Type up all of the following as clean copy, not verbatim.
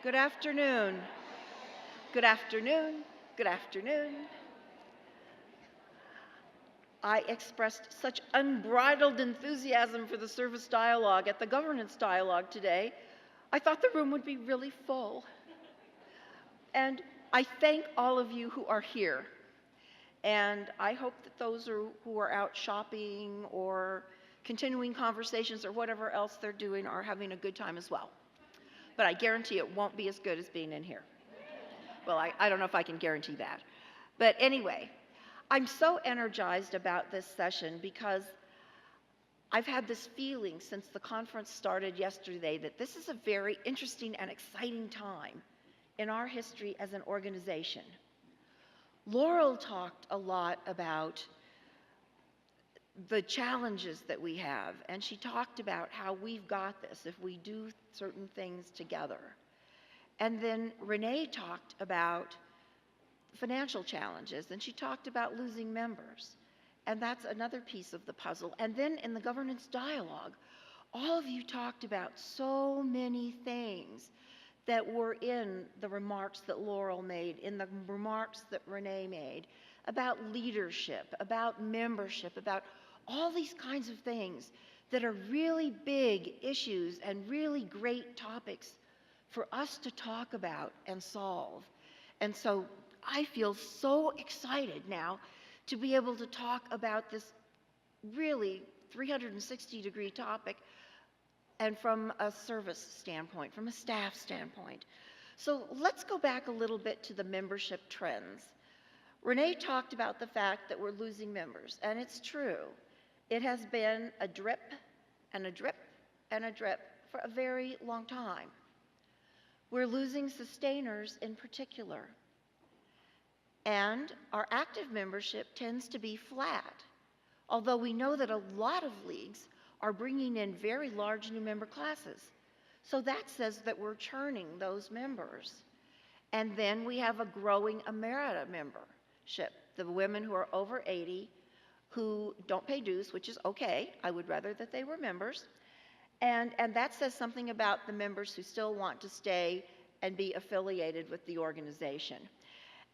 Good afternoon. Good afternoon. Good afternoon. I expressed such unbridled enthusiasm for the service dialogue at the governance dialogue today. I thought the room would be really full. And I thank all of you who are here. And I hope that those who are out shopping or continuing conversations or whatever else they're doing are having a good time as well. But I guarantee it won't be as good as being in here. Well, I don't know if I can guarantee that. But anyway, I'm so energized about this session because I've had this feeling since the conference started yesterday that this is a very interesting and exciting time in our history as an organization. Laurel talked a lot about the challenges that we have, and she talked about how we've got this if we do certain things together. And then Renee talked about financial challenges, and she talked about losing members. And that's another piece of the puzzle. And then in the governance dialogue, all of you talked about so many things that were in the remarks that Laurel made, in the remarks that Renee made, about leadership, about membership, about all these kinds of things that are really big issues and really great topics for us to talk about and solve. And so I feel so excited now to be able to talk about this really 360-degree topic and from a service standpoint, from a staff standpoint. So let's go back a little bit to the membership trends. Renee talked about the fact that we're losing members, and it's true. It has been a drip and a drip and a drip for a very long time. We're losing sustainers in particular. And our active membership tends to be flat, although we know that a lot of leagues are bringing in very large new member classes. So that says that we're churning those members. And then we have a growing emerita membership, the women who are over 80 who don't pay dues, which is okay. I would rather that they were members. And that says something about the members who still want to stay and be affiliated with the organization.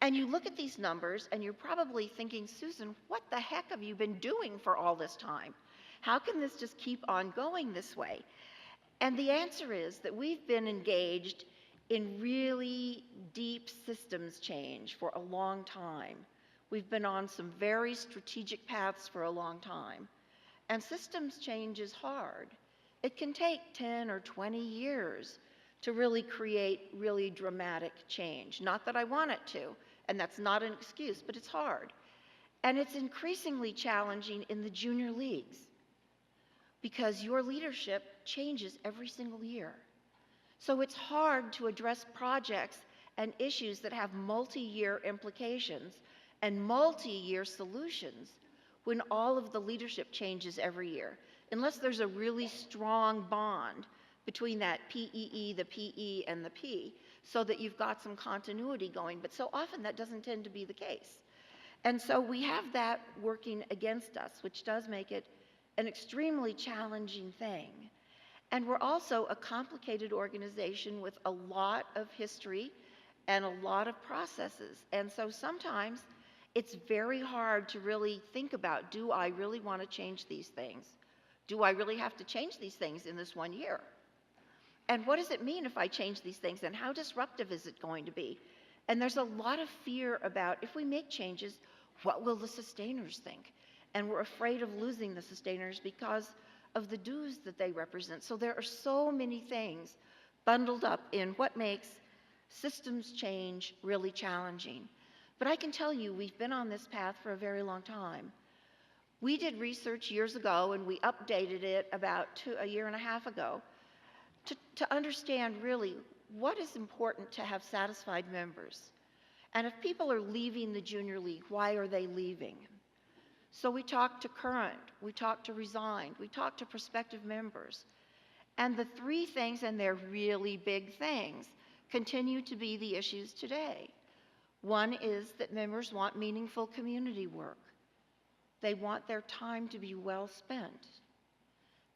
And you look at these numbers and you're probably thinking, Susan, what the heck have you been doing for all this time? How can this just keep on going this way? And the answer is that we've been engaged in really deep systems change for a long time. We've been on some very strategic paths for a long time. And systems change is hard. It can take 10 or 20 years to really create really dramatic change. Not that I want it to, and that's not an excuse, but it's hard. And it's increasingly challenging in the junior leagues because your leadership changes every single year. So it's hard to address projects and issues that have multi-year implications and multi-year solutions when all of the leadership changes every year, unless there's a really strong bond between that PEE, the PE, and the P, so that you've got some continuity going. But so often that doesn't tend to be the case. And so we have that working against us, which does make it an extremely challenging thing. And we're also a complicated organization with a lot of history and a lot of processes. And so sometimes it's very hard to really think about, do I really want to change these things? Do I really have to change these things in this 1 year? And what does it mean if I change these things, and how disruptive is it going to be? And there's a lot of fear about, if we make changes, what will the sustainers think? And we're afraid of losing the sustainers because of the dues that they represent. So there are so many things bundled up in what makes systems change really challenging. But I can tell you, we've been on this path for a very long time. We did research years ago, and we updated it about a year and a half ago, to understand really what is important to have satisfied members. And if people are leaving the junior league, why are they leaving? So we talked to current, we talked to resigned, we talked to prospective members. And the three things, and they're really big things, continue to be the issues today. One is that members want meaningful community work. They want their time to be well spent.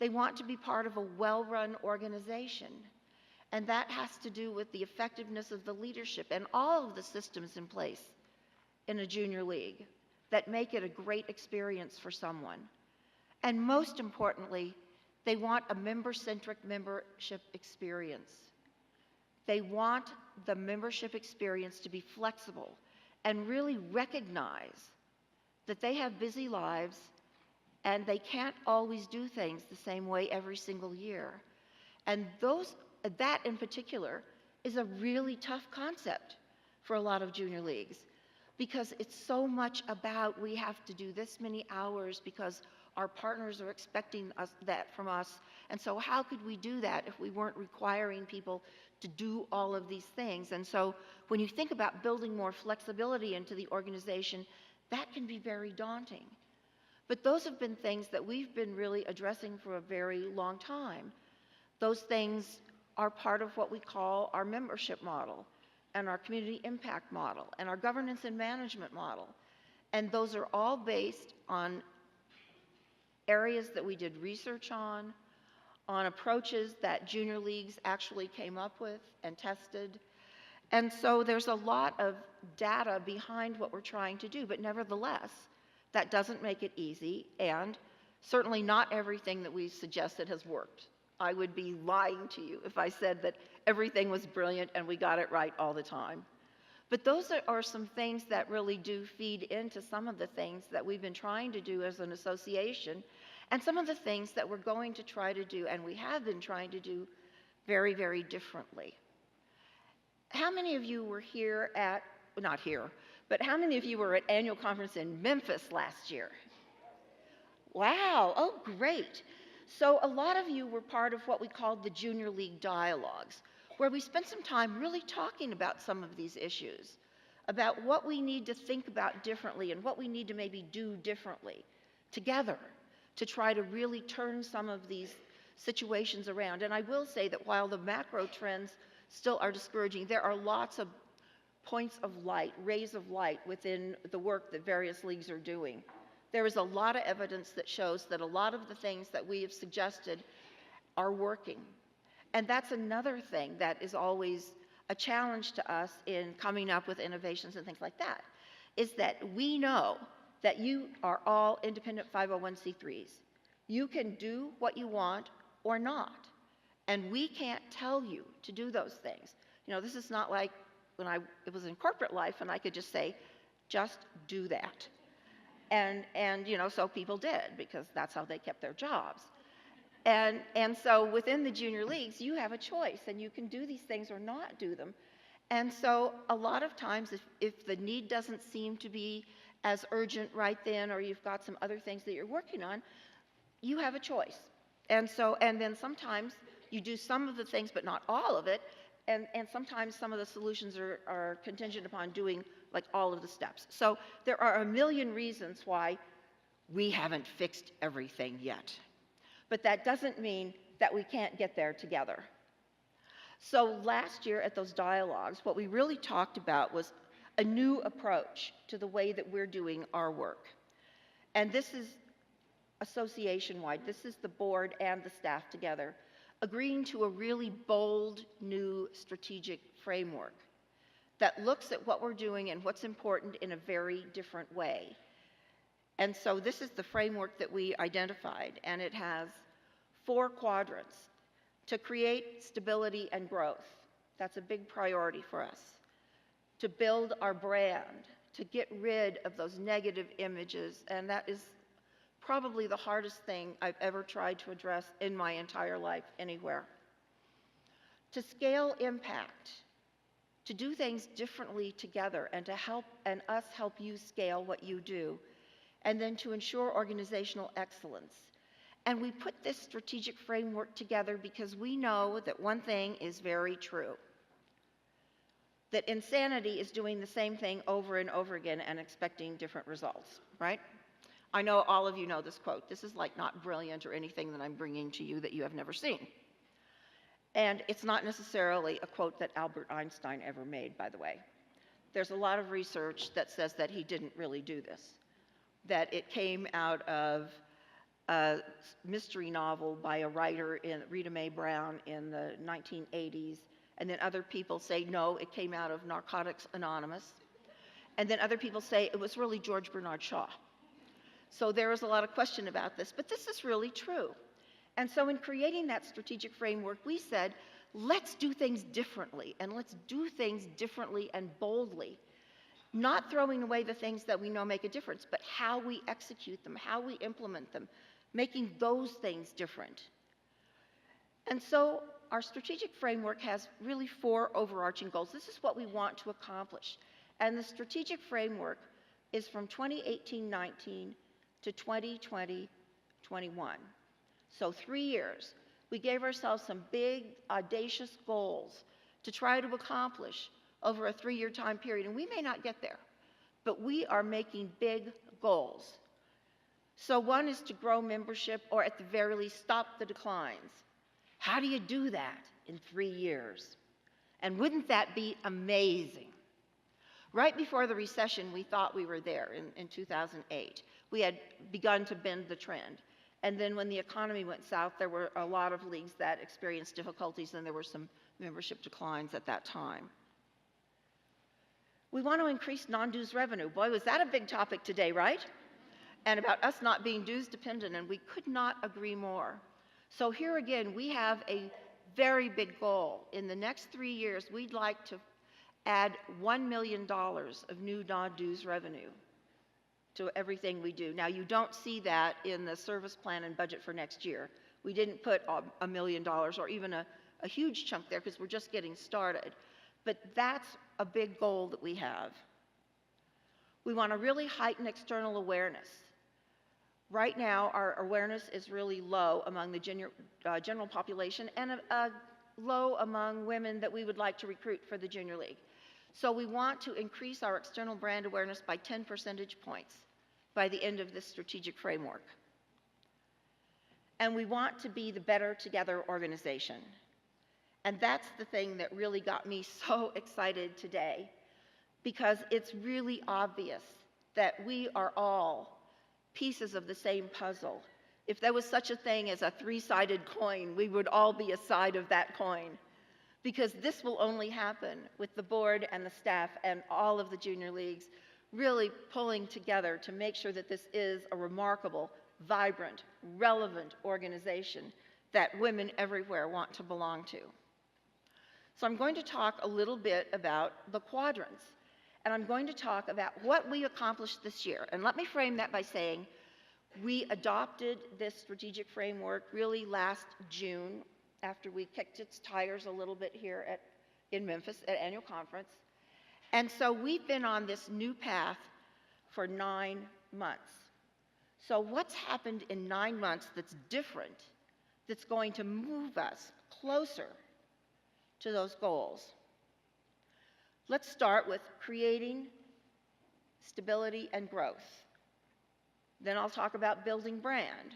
They want to be part of a well-run organization. And that has to do with the effectiveness of the leadership and all of the systems in place in a junior league that make it a great experience for someone. And most importantly, they want a member-centric membership experience. They want the membership experience to be flexible and really recognize that they have busy lives and they can't always do things the same way every single year. And that in particular is a really tough concept for a lot of junior leagues, because it's so much about we have to do this many hours because our partners are expecting that from us. And so how could we do that if we weren't requiring people to do all of these things? And so when you think about building more flexibility into the organization, that can be very daunting. But those have been things that we've been really addressing for a very long time. Those things are part of what we call our membership model and our community impact model and our governance and management model. And those are all based on areas that we did research on approaches that junior leagues actually came up with and tested. And so there's a lot of data behind what we're trying to do, but nevertheless, that doesn't make it easy, and certainly not everything that we've suggested has worked. I would be lying to you if I said that everything was brilliant and we got it right all the time. But those are some things that really do feed into some of the things that we've been trying to do as an association, and some of the things that we're going to try to do, and we have been trying to do very, very differently. How many of you were here at, not here, but how many of you were at annual conference in Memphis last year? Wow, oh great. So a lot of you were part of what we called the Junior League Dialogues, where we spent some time really talking about some of these issues, about what we need to think about differently and what we need to maybe do differently together to try to really turn some of these situations around. And I will say that while the macro trends still are discouraging, there are lots of points of light, rays of light within the work that various leagues are doing. There is a lot of evidence that shows that a lot of the things that we have suggested are working. And that's another thing that is always a challenge to us in coming up with innovations and things like that, is that we know that you are all independent 501c3s. You can do what you want or not. And we can't tell you to do those things. You know, this is not like when it was in corporate life and I could just say, just do that. And you know, so people did, because that's how they kept their jobs. And so within the junior leagues, you have a choice, and you can do these things or not do them. And so a lot of times, if the need doesn't seem to be as urgent right then, or you've got some other things that you're working on, you have a choice. And then sometimes you do some of the things, but not all of it. And sometimes some of the solutions are contingent upon doing like all of the steps. So there are a million reasons why we haven't fixed everything yet. But that doesn't mean that we can't get there together. So last year at those dialogues, what we really talked about was a new approach to the way that we're doing our work. And this is association-wide. This is the board and the staff together, agreeing to a really bold new strategic framework that looks at what we're doing and what's important in a very different way. And so this is the framework that we identified, and it has 4 quadrants: to create stability and growth. That's a big priority for us. To build our brand, to get rid of those negative images, and that is probably the hardest thing I've ever tried to address in my entire life anywhere. To scale impact, to do things differently together, and us help you scale what you do, and then to ensure organizational excellence. And we put this strategic framework together because we know that one thing is very true, that insanity is doing the same thing over and over again and expecting different results, right? I know all of you know this quote. This is like not brilliant or anything that I'm bringing to you that you have never seen. And it's not necessarily a quote that Albert Einstein ever made, by the way. There's a lot of research that says that he didn't really do this, that it came out of a mystery novel by a writer, Rita Mae Brown, in the 1980s. And then other people say, no, it came out of Narcotics Anonymous. And then other people say it was really George Bernard Shaw. So there is a lot of question about this, but this is really true. And so in creating that strategic framework, we said, let's do things differently, and let's do things differently and boldly. Not throwing away the things that we know make a difference, but how we execute them, how we implement them, making those things different. And so our strategic framework has really 4 overarching goals. This is what we want to accomplish. And the strategic framework is from 2018-19 to 2020-21. So 3 years. We gave ourselves some big, audacious goals to try to accomplish over a 3-year time period. And we may not get there, but we are making big goals. So one is to grow membership, or at the very least, stop the declines. How do you do that in 3 years? And wouldn't that be amazing? Right before the recession, we thought we were there in 2008. We had begun to bend the trend. And then when the economy went south, there were a lot of leagues that experienced difficulties, and there were some membership declines at that time. We want to increase non-dues revenue. Boy, was that a big topic today, right? And about us not being dues dependent, and we could not agree more. So here again, we have a very big goal. In the next 3 years, we'd like to add $1 million of new non-dues revenue to everything we do. Now, you don't see that in the service plan and budget for next year. We didn't put $1 million or even a huge chunk there because we're just getting started. But that's a big goal that we have. We want to really heighten external awareness. Right now, our awareness is really low among the general population and low among women that we would like to recruit for the Junior League. So we want to increase our external brand awareness by 10 percentage points by the end of this strategic framework. And we want to be the Better Together organization. And that's the thing that really got me so excited today, because it's really obvious that we are all pieces of the same puzzle. If there was such a thing as a 3-sided coin, we would all be a side of that coin, because this will only happen with the board and the staff and all of the junior leagues really pulling together to make sure that this is a remarkable, vibrant, relevant organization that women everywhere want to belong to. So I'm going to talk a little bit about the quadrants, and I'm going to talk about what we accomplished this year. And let me frame that by saying we adopted this strategic framework really last June, after we kicked its tires a little bit here in Memphis at annual conference. And so we've been on this new path for 9 months. So what's happened in 9 months that's different, that's going to move us closer to those goals? Let's start with creating stability and growth. Then I'll talk about building brand.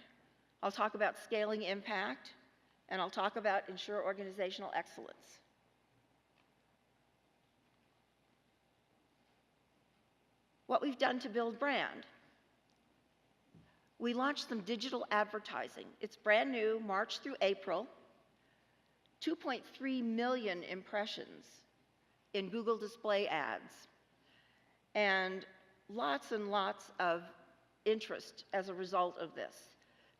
I'll talk about scaling impact, and I'll talk about ensure organizational excellence. What we've done to build brand. We launched some digital advertising. It's brand new, March through April. 2.3 million impressions in Google display ads, and lots of interest as a result of this.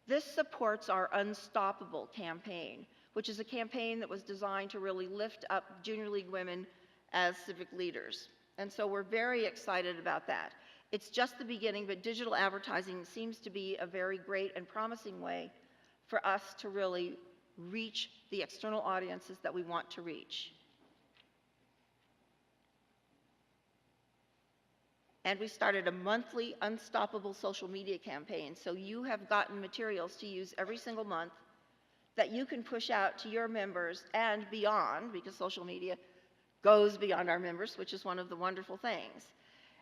This supports our Unstoppable campaign, which is a campaign that was designed to really lift up Junior League women as civic leaders. And so we're very excited about that. It's just the beginning, but digital advertising seems to be a very great and promising way for us to really reach the external audiences that we want to reach. And we started a monthly Unstoppable social media campaign. So you have gotten materials to use every single month that you can push out to your members and beyond, because social media goes beyond our members, which is one of the wonderful things.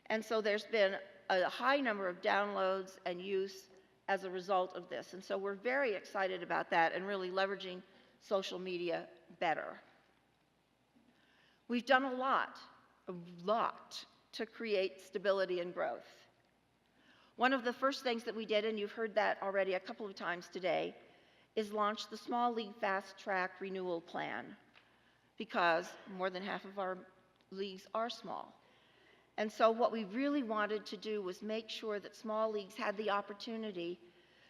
And so there's been a high number of downloads and use as a result of this. And so we're very excited about that and really leveraging social media better. We've done a lot to create stability and growth. One of the first things that we did, and you've heard that already a couple of times today, is launch the Small League Fast Track Renewal Plan, because more than half of our leagues are small. And so what we really wanted to do was make sure that small leagues had the opportunity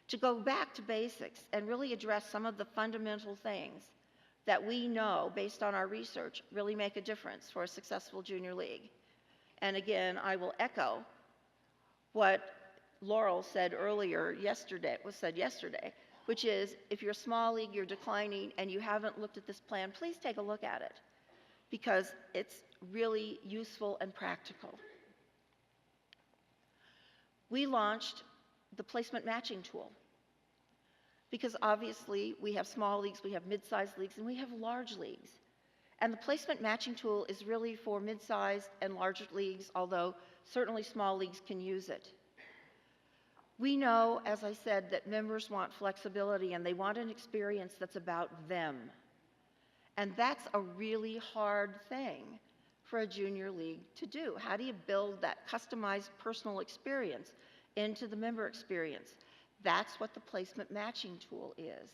to go back to basics and really address some of the fundamental things that we know, based on our research, really make a difference for a successful junior league. And again, I will echo what Laurel said yesterday, which is, if you're a small league, you're declining, and you haven't looked at this plan, please take a look at it, because it's really useful and practical. We launched the placement matching tool, because obviously we have small leagues, we have mid-sized leagues, and we have large leagues. And the placement matching tool is really for mid-sized and larger leagues, although certainly small leagues can use it. We know, as I said, that members want flexibility and they want an experience that's about them. And that's a really hard thing for a junior league to do. How do you build that customized personal experience into the member experience? That's what the placement matching tool is.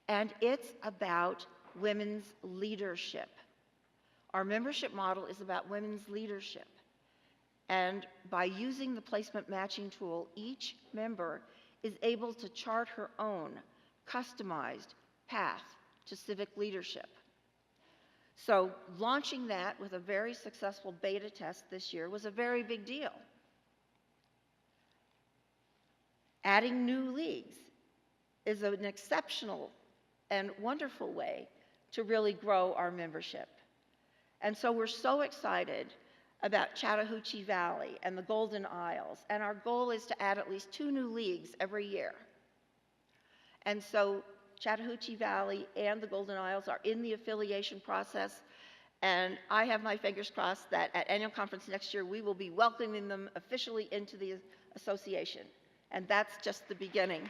And it's about women's leadership. Our membership model is about women's leadership. And by using the placement matching tool, each member is able to chart her own customized path to civic leadership. So launching that with a very successful beta test this year was a very big deal. Adding new leagues is an exceptional and wonderful way to really grow our membership. And so we're so excited about Chattahoochee Valley and the Golden Isles, and our goal is to add at least 2 new leagues every year. And so Chattahoochee Valley and the Golden Isles are in the affiliation process, and I have my fingers crossed that at annual conference next year we will be welcoming them officially into the association. And that's just the beginning.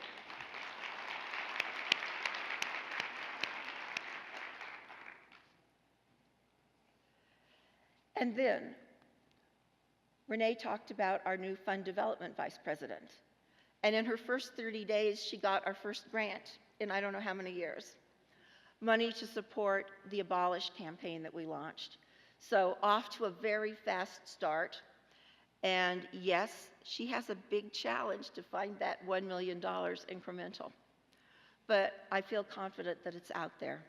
And then Renee talked about our new fund development vice president. And in her first 30 days, she got our first grant in I don't know how many years. Money to support the Abolish campaign that we launched. So off to a very fast start. And yes, she has a big challenge to find that $1 million incremental. But I feel confident that it's out there.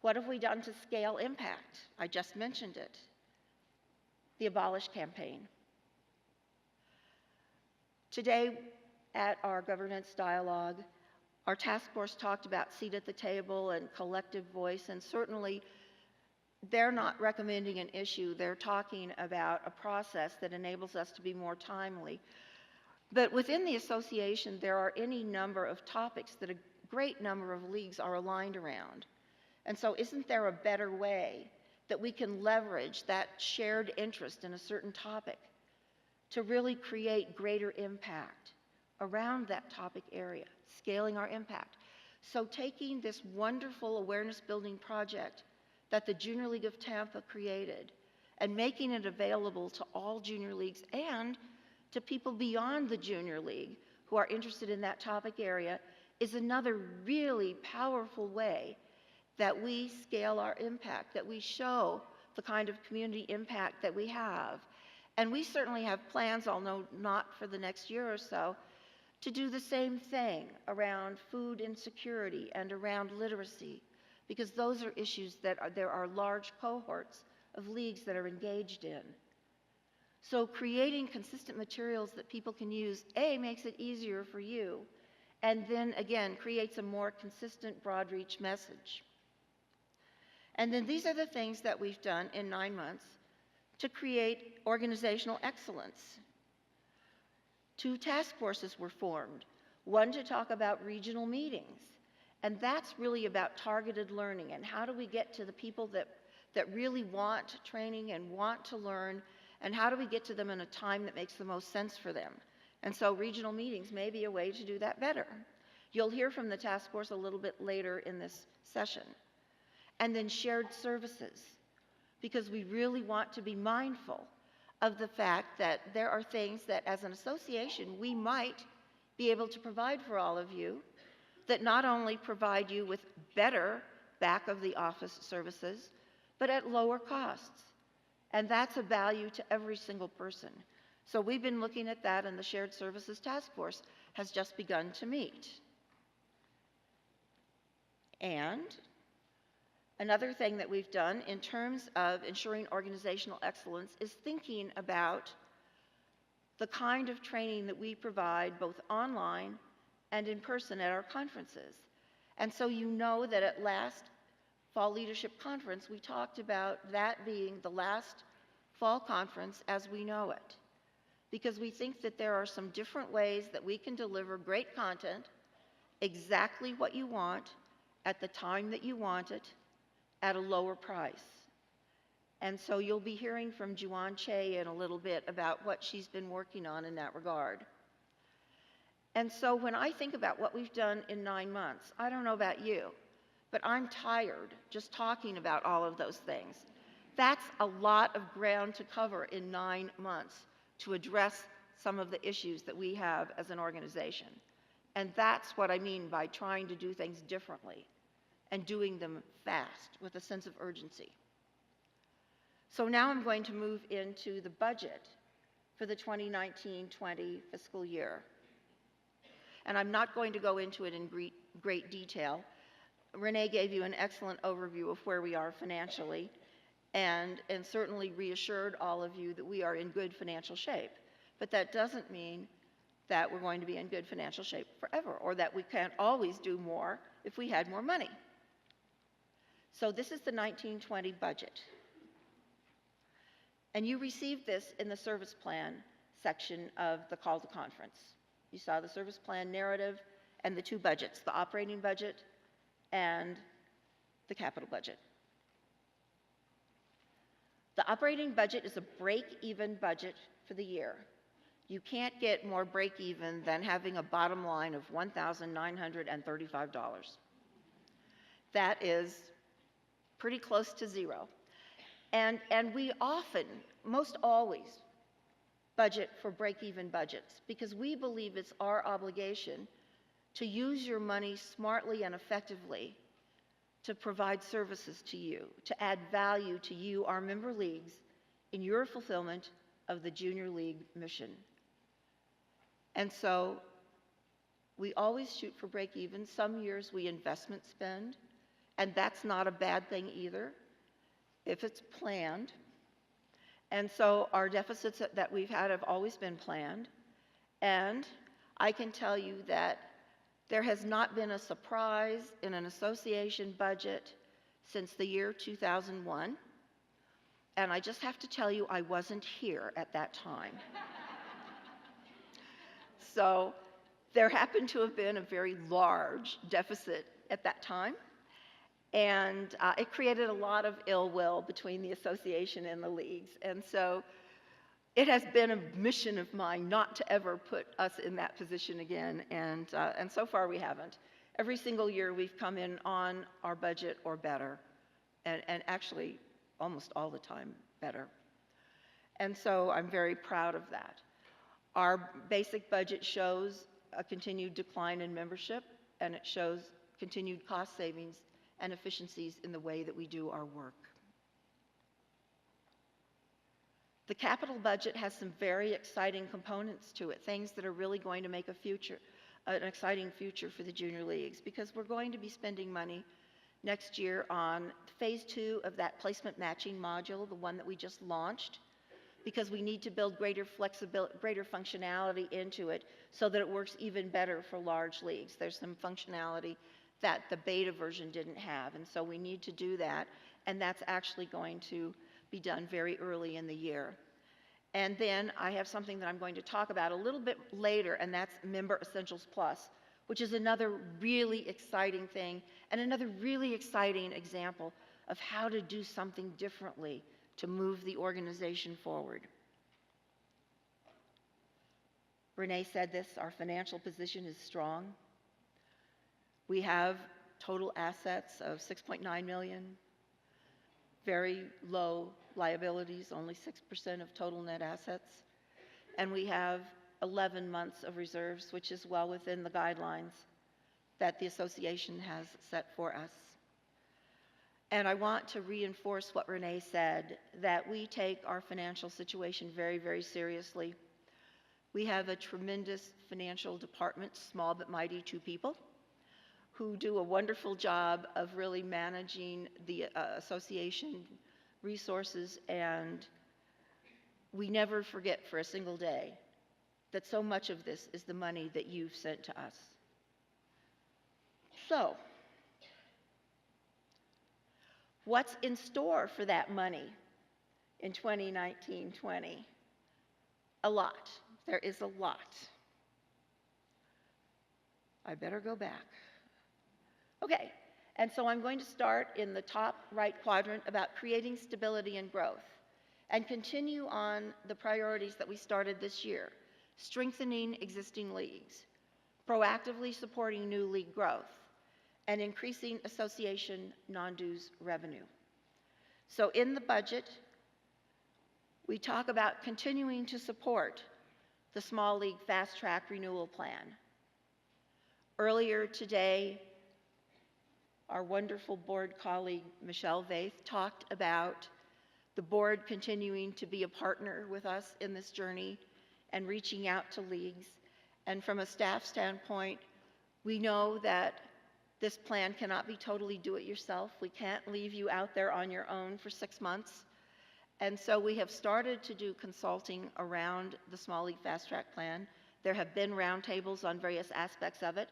What have we done to scale impact? I just mentioned it. The Abolish campaign. Today at our governance dialogue, our task force talked about seat at the table and collective voice, and certainly they're not recommending an issue, they're talking about a process that enables us to be more timely. But within the association, there are any number of topics that a great number of leagues are aligned around. And so isn't there a better way that we can leverage that shared interest in a certain topic to really create greater impact around that topic area, scaling our impact? So taking this wonderful awareness building project that the Junior League of Tampa created and making it available to all junior leagues and to people beyond the junior league who are interested in that topic area is another really powerful way that we scale our impact, that we show the kind of community impact that we have. And we certainly have plans, although not for the next year or so, to do the same thing around food insecurity and around literacy, because those are issues that there are large cohorts of leagues that are engaged in. So creating consistent materials that people can use, A, makes it easier for you, and then again, creates a more consistent broad reach message. And then these are the things that we've done in 9 months to create organizational excellence. 2 task forces were formed, one to talk about regional meetings, and that's really about targeted learning and how do we get to the people that really want training and want to learn, and how do we get to them in a time that makes the most sense for them. And so regional meetings may be a way to do that better. You'll hear from the task force a little bit later in this session. And then shared services, because we really want to be mindful of the fact that there are things that as an association we might be able to provide for all of you that not only provide you with better back of the office services, but at lower costs. And that's a value to every single person. So we've been looking at that, and the Shared Services Task Force has just begun to meet. And another thing that we've done in terms of ensuring organizational excellence is thinking about the kind of training that we provide both online and in person at our conferences. And so you know that at last Fall Leadership Conference, we talked about that being the last fall conference as we know it, because we think that there are some different ways that we can deliver great content, exactly what you want, at the time that you want it, at a lower price. And so you'll be hearing from Juan Che in a little bit about what she's been working on in that regard. And so when I think about what we've done in 9 months, I don't know about you, but I'm tired just talking about all of those things. That's a lot of ground to cover in 9 months to address some of the issues that we have as an organization. And that's what I mean by trying to do things differently and doing them fast with a sense of urgency. So now I'm going to move into the budget for the 2019-20 fiscal year. And I'm not going to go into it in great detail. Renee gave you an excellent overview of where we are financially, and certainly reassured all of you that we are in good financial shape. But that doesn't mean that we're going to be in good financial shape forever, or that we can't always do more if we had more money. So this is the 1920 budget. And you received this in the service plan section of the call to conference. You saw the service plan narrative and the 2 budgets, the operating budget and the capital budget. The operating budget is a break-even budget for the year. You can't get more break-even than having a bottom line of $1,935. That is pretty close to zero. And we often, most always, budget for break-even budgets because we believe it's our obligation to use your money smartly and effectively to provide services to you, to add value to you, our member leagues, in your fulfillment of the Junior League mission. And so we always shoot for break-even. Some years we investment spend, and that's not a bad thing either if it's planned. And so our deficits that we've had have always been planned. And I can tell you that there has not been a surprise in an association budget since the year 2001. And I just have to tell you, I wasn't here at that time. So there happened to have been a very large deficit at that time. And it created a lot of ill will between the association and the leagues. And so it has been a mission of mine not to ever put us in that position again. And so far we haven't. Every single year we've come in on our budget or better. And actually almost all the time better. And so I'm very proud of that. Our basic budget shows a continued decline in membership, and it shows continued cost savings and efficiencies in the way that we do our work. The capital budget has some very exciting components to it, things that are really going to make an exciting future for the junior leagues, because we're going to be spending money next year on phase 2 of that placement matching module, the one that we just launched, because we need to build greater flexibility, greater functionality into it so that it works even better for large leagues. There's some functionality that the beta version didn't have, and so we need to do that, and that's actually going to be done very early in the year. And then I have something that I'm going to talk about a little bit later, and that's Member Essentials Plus, which is another really exciting thing and another really exciting example of how to do something differently to move the organization forward. Renee said this, our financial position is strong. We have total assets of $6.9 million. very low liabilities, only 6% of total net assets. And we have 11 months of reserves, which is well within the guidelines that the association has set for us. And I want to reinforce what Renee said, that we take our financial situation very, very seriously. We have a tremendous financial department, small but mighty, 2 people, who do a wonderful job of really managing the association resources, and we never forget for a single day that so much of this is the money that you've sent to us. So, what's in store for that money in 2019-20? A lot. There is a lot. I better go back. Okay, and so I'm going to start in the top right quadrant about creating stability and growth, and continue on the priorities that we started this year: strengthening existing leagues, proactively supporting new league growth, and increasing association non-dues revenue. So in the budget, we talk about continuing to support the Small League Fast Track Renewal Plan. Earlier today, our wonderful board colleague, Michelle Vaith, talked about the board continuing to be a partner with us in this journey and reaching out to leagues. And from a staff standpoint, we know that this plan cannot be totally do-it-yourself. We can't leave you out there on your own for 6 months. And so we have started to do consulting around the Small League Fast Track Plan. There have been roundtables on various aspects of it,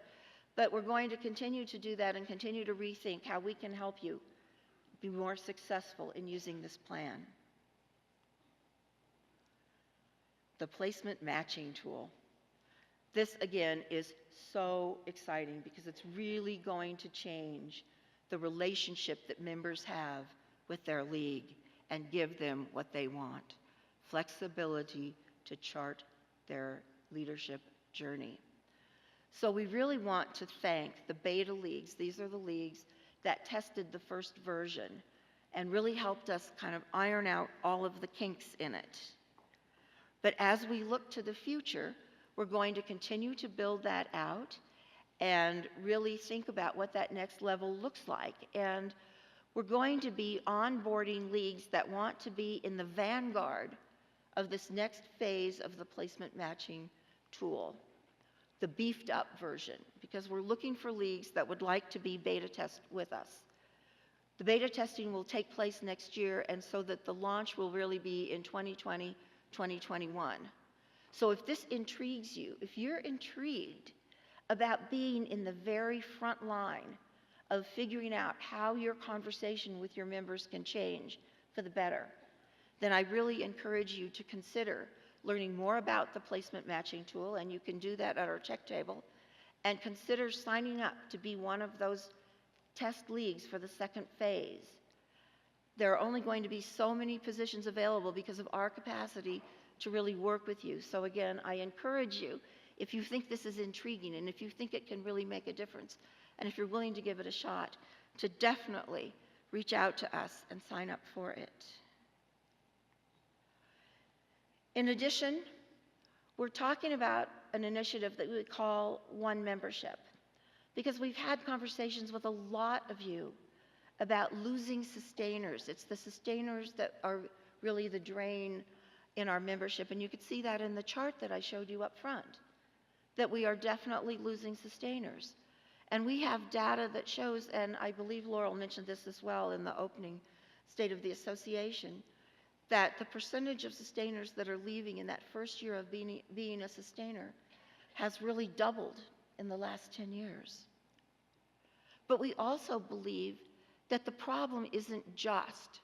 but we're going to continue to do that and continue to rethink how we can help you be more successful in using this plan. The placement matching tool. This, again, is so exciting because it's really going to change the relationship that members have with their league and give them what they want: flexibility to chart their leadership journey. So we really want to thank the beta leagues. These are the leagues that tested the first version and really helped us kind of iron out all of the kinks in it. But as we look to the future, we're going to continue to build that out and really think about what that next level looks like. And we're going to be onboarding leagues that want to be in the vanguard of this next phase of the placement matching tool, the beefed up version, because we're looking for leagues that would like to be beta test with us. The beta testing will take place next year, and so that the launch will really be in 2020, 2021. So if this intrigues you, if you're intrigued about being in the very front line of figuring out how your conversation with your members can change for the better, then I really encourage you to consider learning more about the placement matching tool, and you can do that at our check table, and consider signing up to be one of those test leagues for the second phase. There are only going to be so many positions available because of our capacity to really work with you. So again, I encourage you, if you think this is intriguing and if you think it can really make a difference, and if you're willing to give it a shot, to definitely reach out to us and sign up for it. In addition, we're talking about an initiative that we call One Membership, because we've had conversations with a lot of you about losing sustainers. It's the sustainers that are really the drain in our membership, and you could see that in the chart that I showed you up front, that we are definitely losing sustainers. And we have data that shows, and I believe Laurel mentioned this as well in the opening State of the Association, that the percentage of sustainers that are leaving in that first year of being a sustainer has really doubled in the last 10 years. But we also believe that the problem isn't just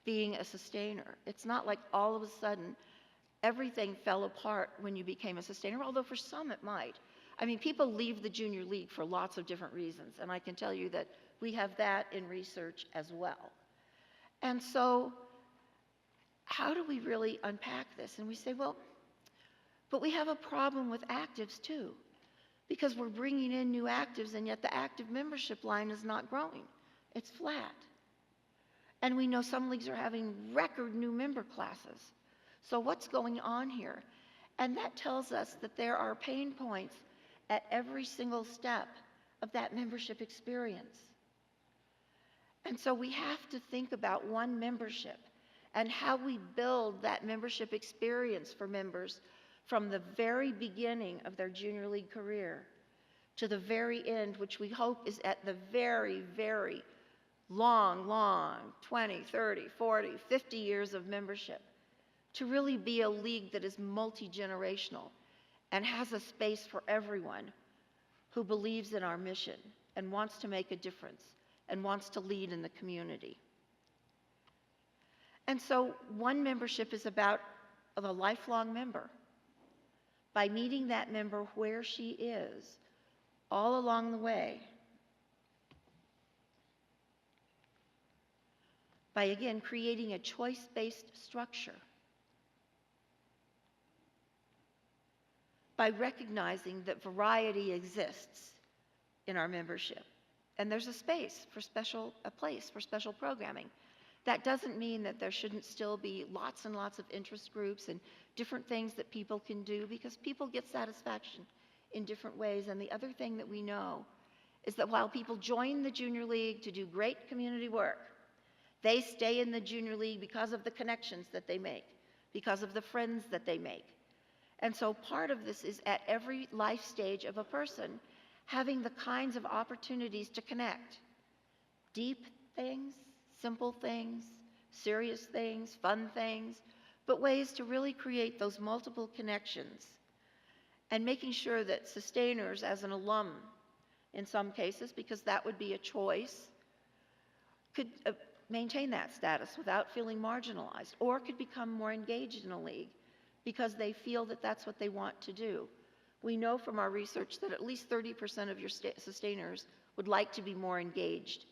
being a sustainer. It's not like all of a sudden everything fell apart when you became a sustainer, although for some it might. I mean, people leave the junior league for lots of different reasons, and I can tell you that we have that in research as well. And so how do we really unpack this? And we say, well, but we have a problem with actives too, because we're bringing in new actives, and yet the active membership line is not growing. It's flat. And we know some leagues are having record new member classes. So what's going on here? And that tells us that there are pain points at every single step of that membership experience. And so we have to think about one membership and how we build that membership experience for members from the very beginning of their junior league career to the very end, which we hope is at the very, very long 20, 30, 40, 50 years of membership, to really be a league that is multi-generational and has a space for everyone who believes in our mission and wants to make a difference and wants to lead in the community. And so one membership is about the lifelong member. By meeting that member where she is, all along the way, by again creating a choice-based structure, by recognizing that variety exists in our membership. And there's a place for special programming. That doesn't mean that there shouldn't still be lots and lots of interest groups and different things that people can do, because people get satisfaction in different ways. And the other thing that we know is that while people join the junior league to do great community work, they stay in the junior league because of the connections that they make, because of the friends that they make. And so part of this is at every life stage of a person having the kinds of opportunities to connect. Deep things, simple things, serious things, fun things, but ways to really create those multiple connections. And making sure that sustainers, as an alum in some cases, because that would be a choice, could maintain that status without feeling marginalized, or could become more engaged in a league because they feel that that's what they want to do. We know from our research that at least 30% of your sustainers would like to be more engaged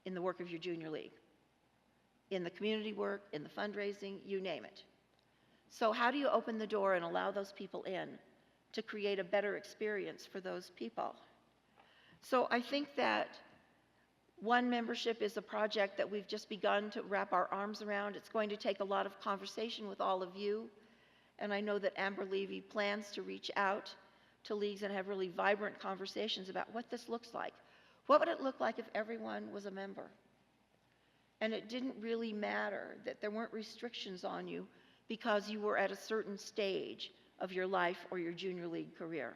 in the work of your junior league, in the community work, in the fundraising, you name it. So how do you open the door and allow those people in to create a better experience for those people? So I think that one membership is a project that we've just begun to wrap our arms around. It's going to take a lot of conversation with all of you. And I know that Amber Levy plans to reach out to leagues and have really vibrant conversations about what this looks like. What would it look like if everyone was a member? And it didn't really matter that there weren't restrictions on you because you were at a certain stage of your life or your junior league career.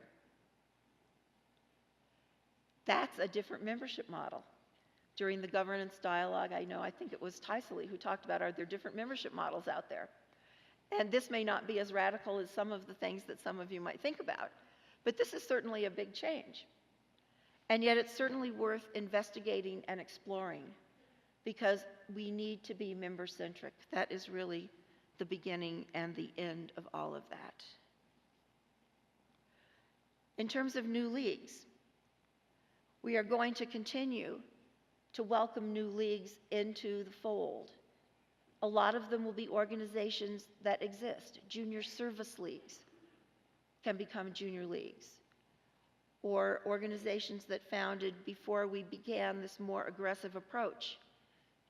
That's a different membership model. During the governance dialogue, I think it was Tysley who talked about, are there different membership models out there? And this may not be as radical as some of the things that some of you might think about, but this is certainly a big change. And yet it's certainly worth investigating and exploring, because we need to be member-centric. That is really the beginning and the end of all of that. In terms of new leagues, we are going to continue to welcome new leagues into the fold. A lot of them will be organizations that exist. Junior service leagues can become junior leagues, or organizations that founded before we began this more aggressive approach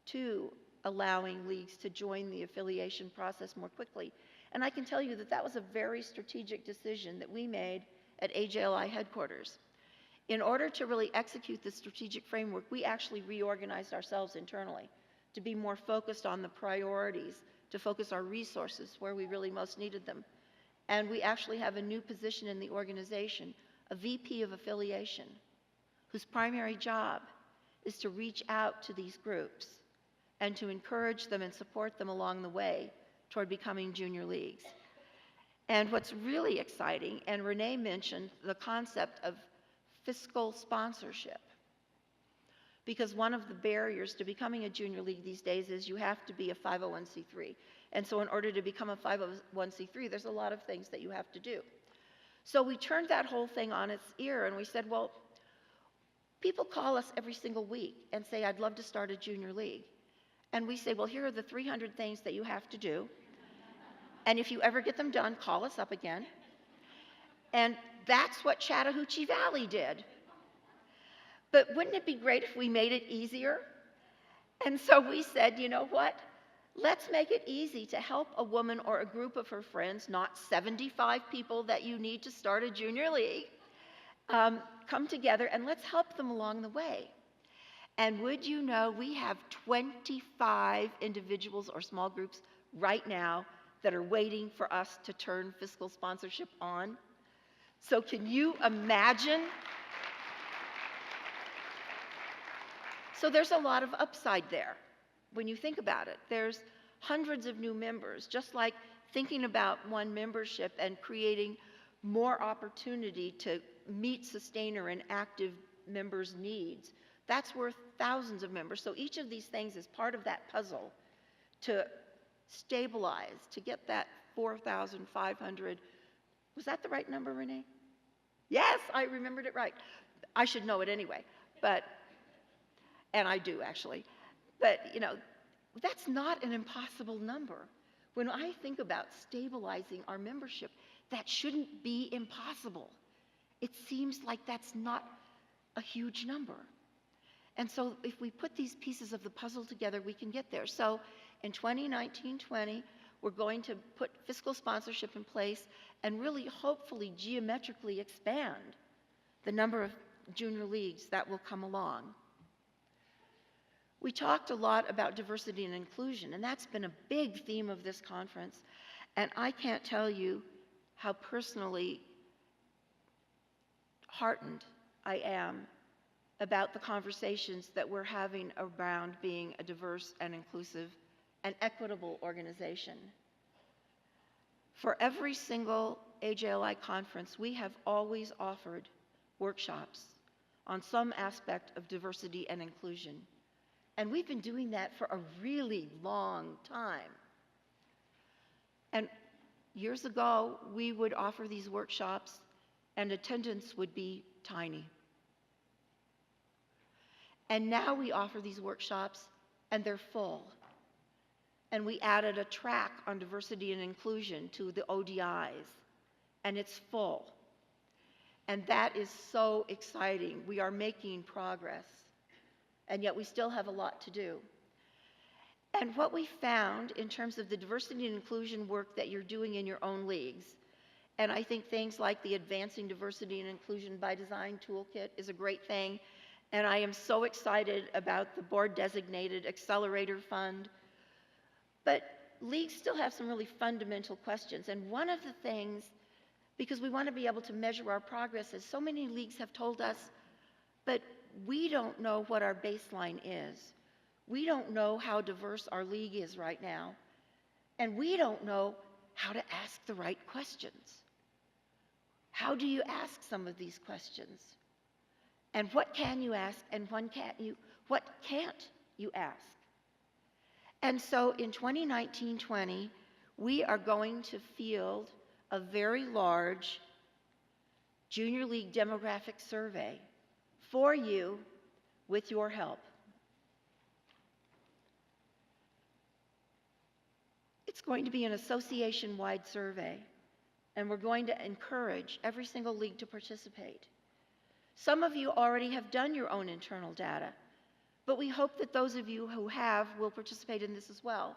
to allowing leagues to join the affiliation process more quickly. And I can tell you that that was a very strategic decision that we made at AJLI headquarters. In order to really execute the strategic framework, we actually reorganized ourselves internally to be more focused on the priorities, to focus our resources where we really most needed them. And we actually have a new position in the organization, a VP of affiliation, whose primary job is to reach out to these groups and to encourage them and support them along the way toward becoming junior leagues. And what's really exciting, and Renee mentioned the concept of fiscal sponsorship, because one of the barriers to becoming a junior league these days is you have to be a 501c3. And so in order to become a 501c3, there's a lot of things that you have to do. So we turned that whole thing on its ear and we said, well, people call us every single week and say, I'd love to start a junior league. And we say, well, here are the 300 things that you have to do. And if you ever get them done, call us up again. And that's what Chattahoochee Valley did. But wouldn't it be great if we made it easier? And so we said, you know what? Let's make it easy to help a woman or a group of her friends, not 75 people that you need to start a junior league, come together and let's help them along the way. And would you know, we have 25 individuals or small groups right now that are waiting for us to turn fiscal sponsorship on. So can you imagine? So there's a lot of upside there when you think about it. There's hundreds of new members, just like thinking about one membership and creating more opportunity to meet sustainer and active members' needs. That's worth thousands of members. So each of these things is part of that puzzle to stabilize, to get that 4,500. Was that the right number, Renee? Yes, I remembered it right. I should know it anyway, and I do actually. But, you know, that's not an impossible number. When I think about stabilizing our membership, that shouldn't be impossible. It seems like that's not a huge number. And so if we put these pieces of the puzzle together, we can get there. So in 2019-20, we're going to put fiscal sponsorship in place and really hopefully geometrically expand the number of junior leagues that will come along. We talked a lot about diversity and inclusion, and that's been a big theme of this conference. And I can't tell you how personally heartened I am about the conversations that we're having around being a diverse and inclusive and equitable organization. For every single AJLI conference, we have always offered workshops on some aspect of diversity and inclusion. And we've been doing that for a really long time. And years ago, we would offer these workshops and attendance would be tiny. And now we offer these workshops and they're full. And we added a track on diversity and inclusion to the ODIs, and it's full. And that is so exciting. We are making progress, and yet we still have a lot to do. And what we found in terms of the diversity and inclusion work that you're doing in your own leagues, and I think things like the Advancing Diversity and Inclusion by Design Toolkit is a great thing, and I am so excited about the board-designated accelerator fund. But leagues still have some really fundamental questions, and one of the things, because we want to be able to measure our progress, is so many leagues have told us, but we don't know what our baseline is. We don't know how diverse our league is right now, and we don't know how to ask the right questions. How do you ask some of these questions? And what can you ask, and what can't you ask? And so in 2019-20, we are going to field a very large junior league demographic survey for you with your help. It's going to be an association-wide survey, and we're going to encourage every single league to participate. Some of you already have done your own internal data, but we hope that those of you who have will participate in this as well,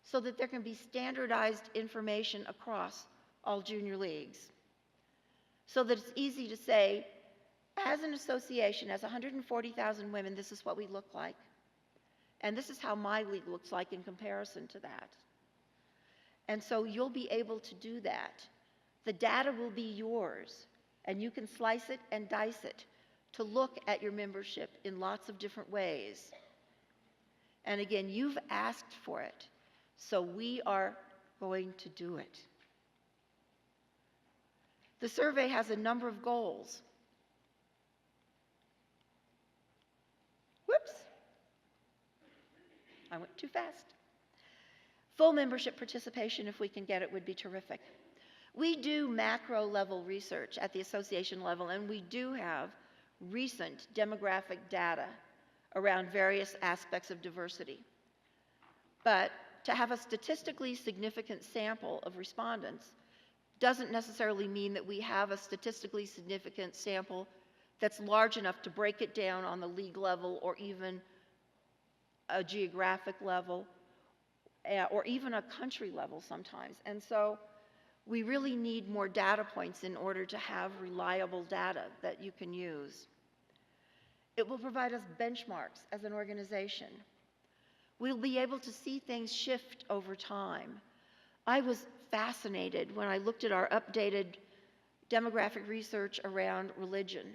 so that there can be standardized information across all junior leagues. So that it's easy to say, as an association, as 140,000 women, this is what we look like. And this is how my league looks like in comparison to that. And so you'll be able to do that. The data will be yours, and you can slice it and dice it to look at your membership in lots of different ways. And again, you've asked for it, so we are going to do it. The survey has a number of goals. Whoops, I went too fast. Full membership participation, if we can get it, would be terrific. We do macro level research at the association level, and we do have recent demographic data around various aspects of diversity. But to have a statistically significant sample of respondents doesn't necessarily mean that we have a statistically significant sample that's large enough to break it down on the league level or even a geographic level, or even a country level sometimes. And so we really need more data points in order to have reliable data that you can use. It will provide us benchmarks as an organization. We'll be able to see things shift over time. I was fascinated when I looked at our updated demographic research around religion.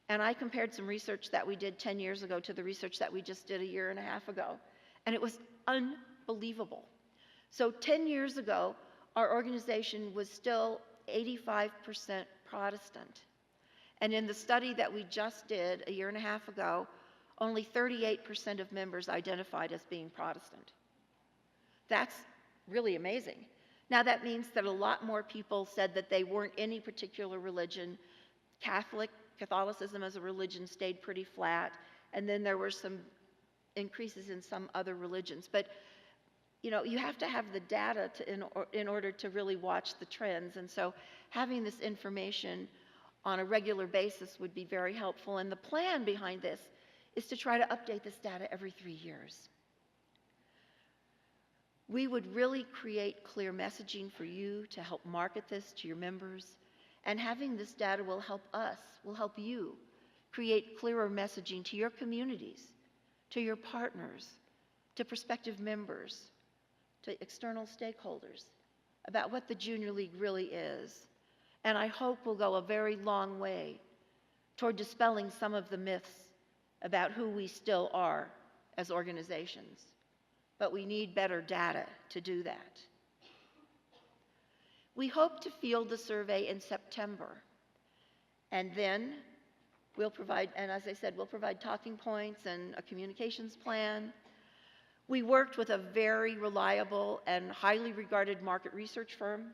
And I compared some research that we did 10 years ago to the research that we just did a year and a half ago. And it was unbelievable. So 10 years ago, our organization was still 85% Protestant. And in the study that we just did a year and a half ago, only 38% of members identified as being Protestant. That's really amazing. Now that means that a lot more people said that they weren't any particular religion. Catholicism as a religion stayed pretty flat, and then there were some increases in some other religions. But you know, you have to have the data in order to really watch the trends, and so having this information on a regular basis would be very helpful. And the plan behind this is to try to update this data every 3 years. We would really create clear messaging for you to help market this to your members, and having this data will help us, will help you create clearer messaging to your communities, to your partners, to prospective members, to external stakeholders about what the Junior League really is. And I hope will go a very long way toward dispelling some of the myths about who we still are as organizations. But we need better data to do that. We hope to field the survey in September. And then we'll provide, and as I said, we'll provide talking points and a communications plan. We worked with a very reliable and highly regarded market research firm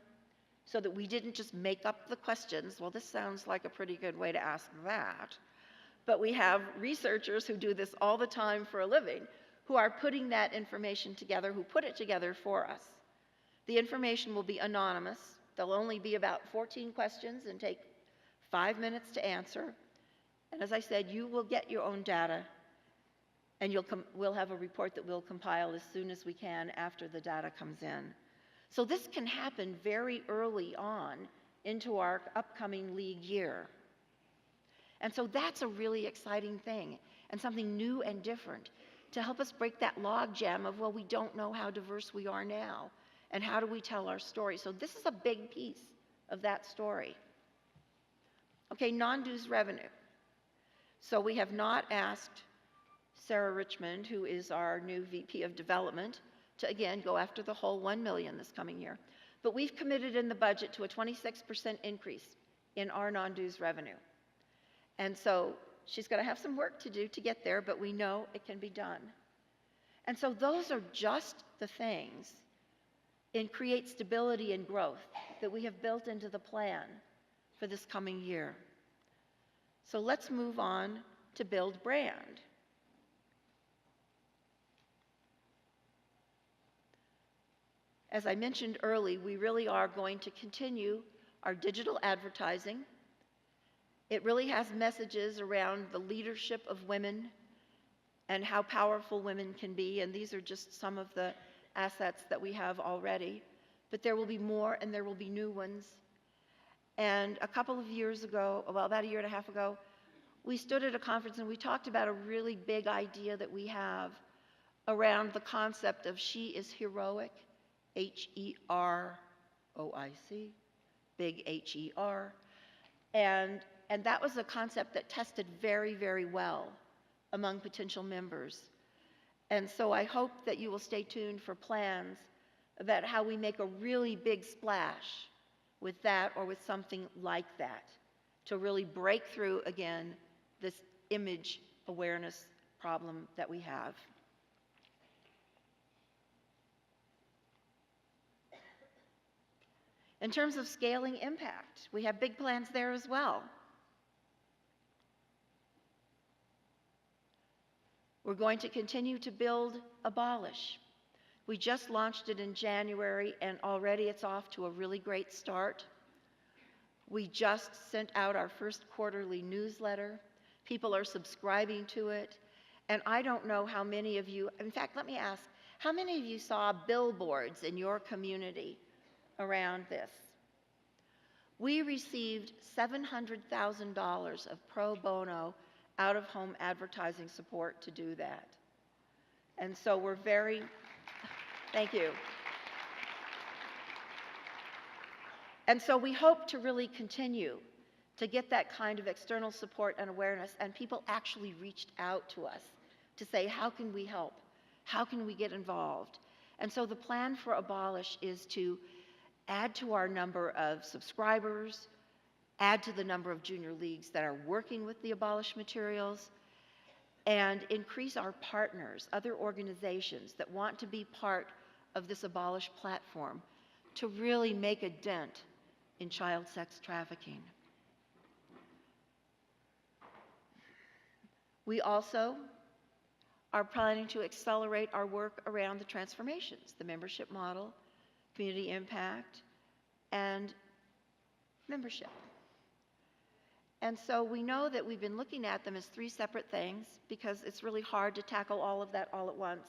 so that we didn't just make up the questions. Well, this sounds like a pretty good way to ask that. But we have researchers who do this all the time for a living, who are putting that information together, who put it together for us. The information will be anonymous. There'll only be about 14 questions and take 5 minutes to answer. And as I said, you will get your own data, and we'll have a report that we'll compile as soon as we can after the data comes in. So this can happen very early on into our upcoming league year. And so that's a really exciting thing and something new and different to help us break that logjam of, well, we don't know how diverse we are now, and how do we tell our story? So this is a big piece of that story. Okay, non-dues revenue. So we have not asked Sarah Richmond, who is our new VP of Development, to again go after the whole $1 million this coming year. But we've committed in the budget to a 26% increase in our non-dues revenue. And so she's going to have some work to do to get there, but we know it can be done. And so those are just the things in create stability and growth that we have built into the plan for this coming year. So let's move on to build brand. As I mentioned early, we really are going to continue our digital advertising. It really has messages around the leadership of women and how powerful women can be, and these are just some of the assets that we have already. But there will be more, and there will be new ones. And a couple of years ago, well, about a year and a half ago, we stood at a conference and we talked about a really big idea that we have around the concept of she is heroic, H-E-R-O-I-C, big H-E-R. And that was a concept that tested very, very well among potential members. And so I hope that you will stay tuned for plans about how we make a really big splash with that or with something like that to really break through again this image awareness problem that we have. In terms of scaling impact, we have big plans there as well. We're going to continue to build Abolish. We just launched it in January, and already it's off to a really great start. We just sent out our first quarterly newsletter. People are subscribing to it, And I don't know how many of you, in fact, let me ask, how many of you saw billboards in your community around this? We received $700,000 of pro bono out-of-home advertising support to do that. And so we're very, thank you. And so we hope to really continue to get that kind of external support and awareness, and people actually reached out to us to say, how can we help? How can we get involved? And so the plan for Abolish is to add to our number of subscribers, add to the number of junior leagues that are working with the Abolish materials, and increase our partners, other organizations that want to be part of this Abolish platform to really make a dent in child sex trafficking. We also are planning to accelerate our work around the transformations, the membership model, community impact, and membership. And so we know that we've been looking at them as three separate things because it's really hard to tackle all of that all at once.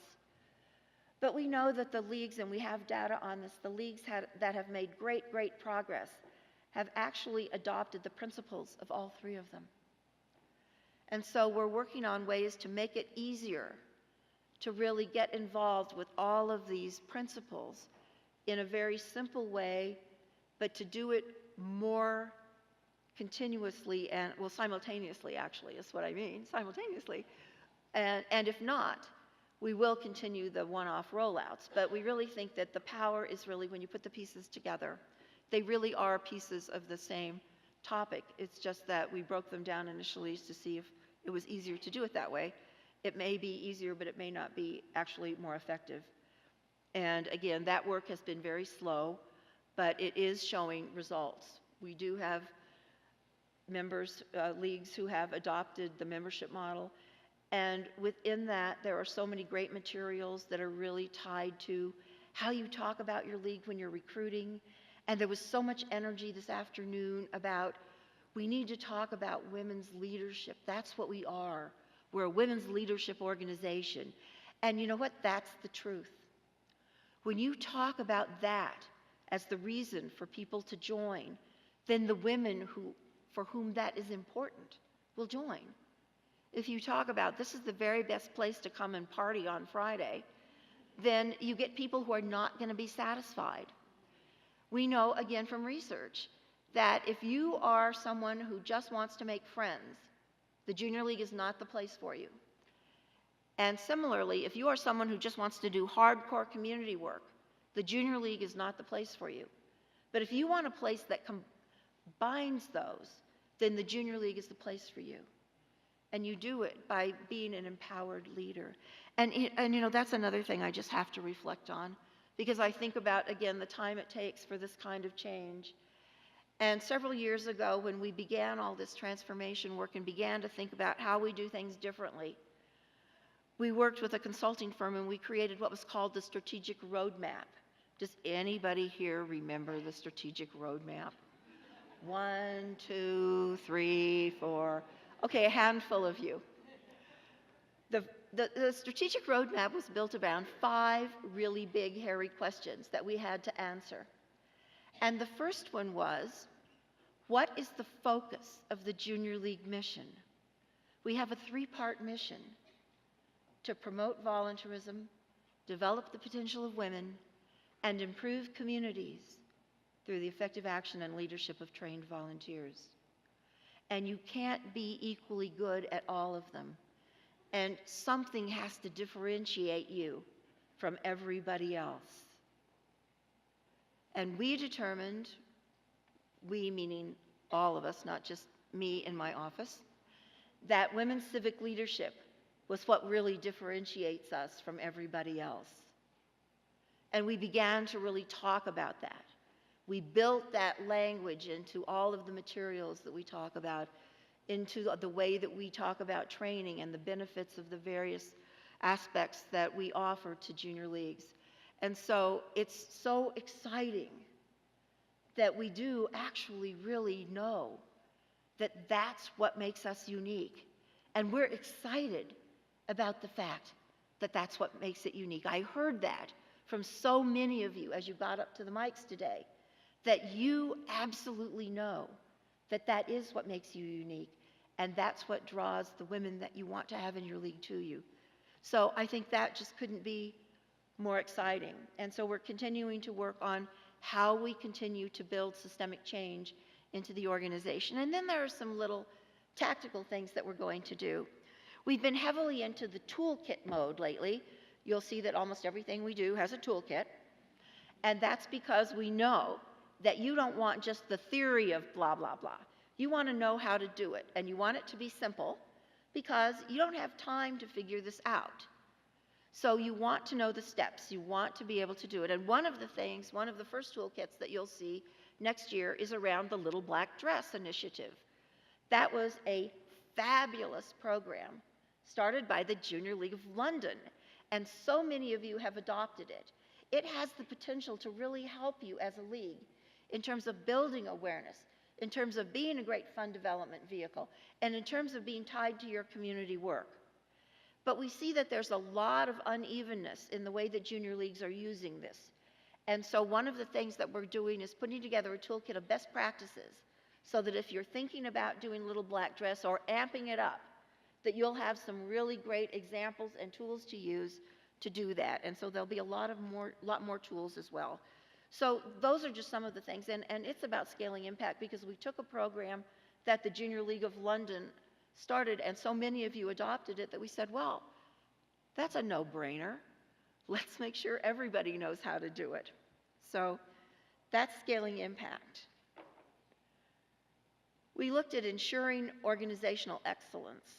But we know that the leagues, and we have data on this, the leagues that have made great, great progress have actually adopted the principles of all three of them. And so we're working on ways to make it easier to really get involved with all of these principles in a very simple way, but to do it more continuously and, well, simultaneously actually is what I mean, simultaneously. And if not, we will continue the one-off rollouts. But we really think that the power is really when you put the pieces together. They really are pieces of the same topic. It's just that we broke them down initially to see if it was easier to do it that way. It may be easier, but it may not be actually more effective. And again, that work has been very slow, but it is showing results. We do have members, leagues who have adopted the membership model. And within that, there are so many great materials that are really tied to how you talk about your league when you're recruiting. And there was so much energy this afternoon about we need to talk about women's leadership. That's what we are. We're a women's leadership organization. And you know what? That's the truth. When you talk about that as the reason for people to join, then the women for whom that is important will join. If you talk about this is the very best place to come and party on Friday, then you get people who are not going to be satisfied. We know, again, from research, that if you are someone who just wants to make friends, the junior league is not the place for you. And similarly, if you are someone who just wants to do hardcore community work, the junior league is not the place for you. But if you want a place that combines those, then the junior league is the place for you. And you do it by being an empowered leader. And you know, that's another thing I just have to reflect on, because I think about, again, the time it takes for this kind of change. And several years ago, when we began all this transformation work and began to think about how we do things differently, we worked with a consulting firm and we created what was called the Strategic Roadmap. Does anybody here remember the Strategic Roadmap? 1, 2, 3, 4. Okay, a handful of you. The Strategic Roadmap was built around 5 really big, hairy questions that we had to answer. And the first one was, what is the focus of the Junior League mission? We have a 3-part mission: to promote volunteerism, develop the potential of women, and improve communities through the effective action and leadership of trained volunteers. And you can't be equally good at all of them. And something has to differentiate you from everybody else. And we determined, we meaning all of us, not just me in my office, that women's civic leadership was what really differentiates us from everybody else. And we began to really talk about that. We built that language into all of the materials that we talk about, into the way that we talk about training and the benefits of the various aspects that we offer to junior leagues. And so it's so exciting that we do actually really know that that's what makes us unique. And we're excited about the fact that that's what makes it unique. I heard that from so many of you as you got up to the mics today, that you absolutely know that that is what makes you unique, and that's what draws the women that you want to have in your league to you. So I think that just couldn't be more exciting. And so we're continuing to work on how we continue to build systemic change into the organization. And then there are some little tactical things that we're going to do. We've been heavily into the toolkit mode lately. You'll see that almost everything we do has a toolkit. And that's because we know that you don't want just the theory of blah, blah, blah. You want to know how to do it. And you want it to be simple because you don't have time to figure this out. So you want to know the steps. You want to be able to do it. And one of the things, one of the first toolkits that you'll see next year is around the Little Black Dress Initiative. That was a fabulous program started by the Junior League of London. And so many of you have adopted it. It has the potential to really help you as a league in terms of building awareness, in terms of being a great fund development vehicle, and in terms of being tied to your community work. But we see that there's a lot of unevenness in the way that junior leagues are using this. And so one of the things that we're doing is putting together a toolkit of best practices so that if you're thinking about doing Little Black Dress or amping it up, that you'll have some really great examples and tools to use to do that. And so there'll be a lot more tools as well. So those are just some of the things. And it's about scaling impact because we took a program that the Junior League of London started, and so many of you adopted it that we said, well, that's a no-brainer. Let's make sure everybody knows how to do it. So that's scaling impact. We looked at ensuring organizational excellence,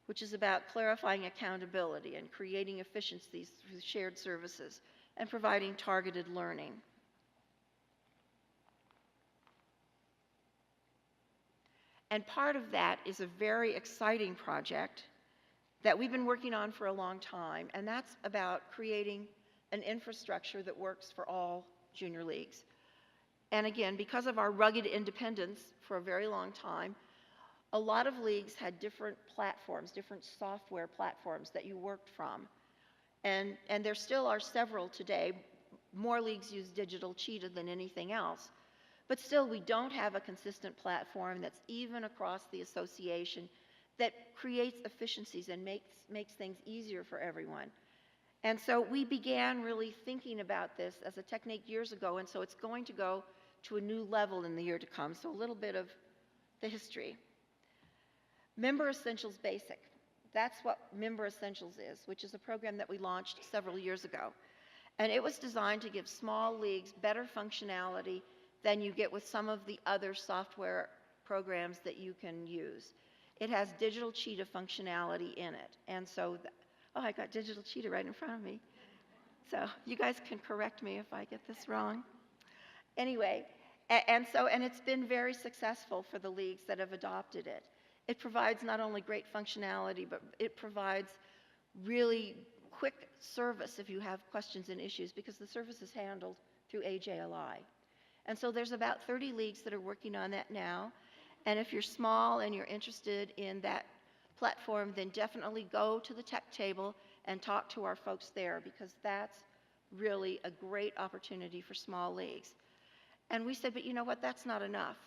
which is about clarifying accountability and creating efficiencies through shared services and providing targeted learning. And part of that is a very exciting project that we've been working on for a long time, and that's about creating an infrastructure that works for all junior leagues. And again, because of our rugged independence for a very long time, a lot of leagues had different platforms, different software platforms that you worked from. And there still are several today. More leagues use Digital Cheetah than anything else. But still, we don't have a consistent platform that's even across the association that creates efficiencies and makes things easier for everyone. And so we began really thinking about this as a technique years ago, and so it's going to go to a new level in the year to come. So a little bit of the history. Member Essentials Basic. That's what Member Essentials is, which is a program that we launched several years ago. And it was designed to give small leagues better functionality than you get with some of the other software programs that you can use. It has Digital Cheetah functionality in it. And so, oh, I got Digital Cheetah right in front of me. So you guys can correct me if I get this wrong. Anyway, and it's been very successful for the leagues that have adopted it. It provides not only great functionality, but it provides really quick service if you have questions and issues, because the service is handled through AJLI. And so there's about 30 leagues that are working on that now. And if you're small and you're interested in that platform, then definitely go to the tech table and talk to our folks there, because that's really a great opportunity for small leagues. And we said, but you know what, that's not enough,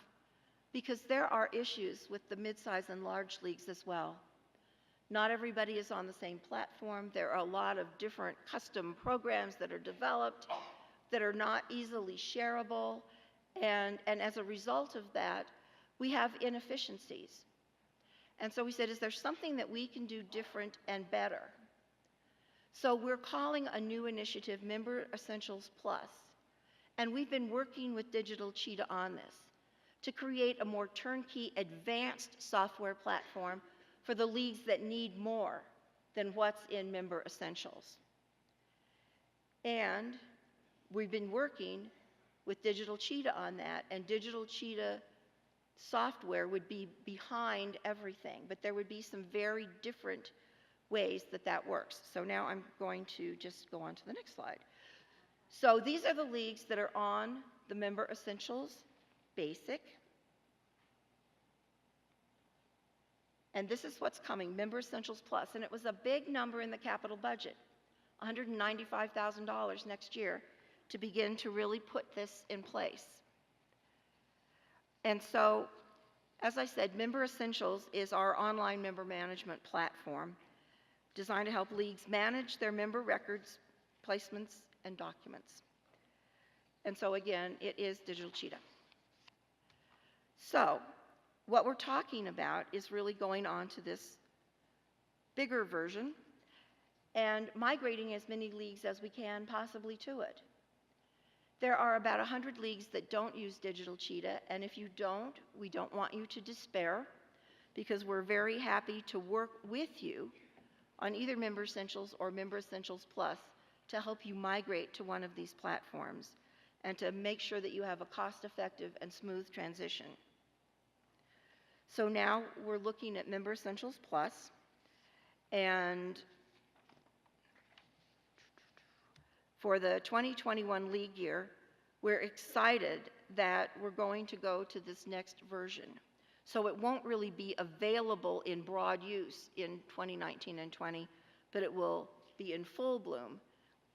because there are issues with the mid-size and large leagues as well. Not everybody is on the same platform. There are a lot of different custom programs that are developed that are not easily shareable, and as a result of that, we have inefficiencies. And so we said, is there something that we can do different and better? So we're calling a new initiative Member Essentials Plus, and we've been working with Digital Cheetah on this to create a more turnkey, advanced software platform for the leagues that need more than what's in Member Essentials. And we've been working with Digital Cheetah on that, and Digital Cheetah software would be behind everything, but there would be some very different ways that that works. So now I'm going to just go on to the next slide. So these are the leagues that are on the Member Essentials Basic. And this is what's coming, Member Essentials Plus. And it was a big number in the capital budget, $195,000 next year, to begin to really put this in place. And so, as I said, Member Essentials is our online member management platform designed to help leagues manage their member records, placements, and documents. And so again, it is Digital Cheetah. So, what we're talking about is really going on to this bigger version and migrating as many leagues as we can possibly to it. There are about 100 leagues that don't use Digital Cheetah, and if you don't, we don't want you to despair, because we're very happy to work with you on either Member Essentials or Member Essentials Plus to help you migrate to one of these platforms and to make sure that you have a cost-effective and smooth transition. So now we're looking at Member Essentials Plus, and for the 2021 league year, we're excited that we're going to go to this next version. So it won't really be available in broad use in 2019 and 20, but it will be in full bloom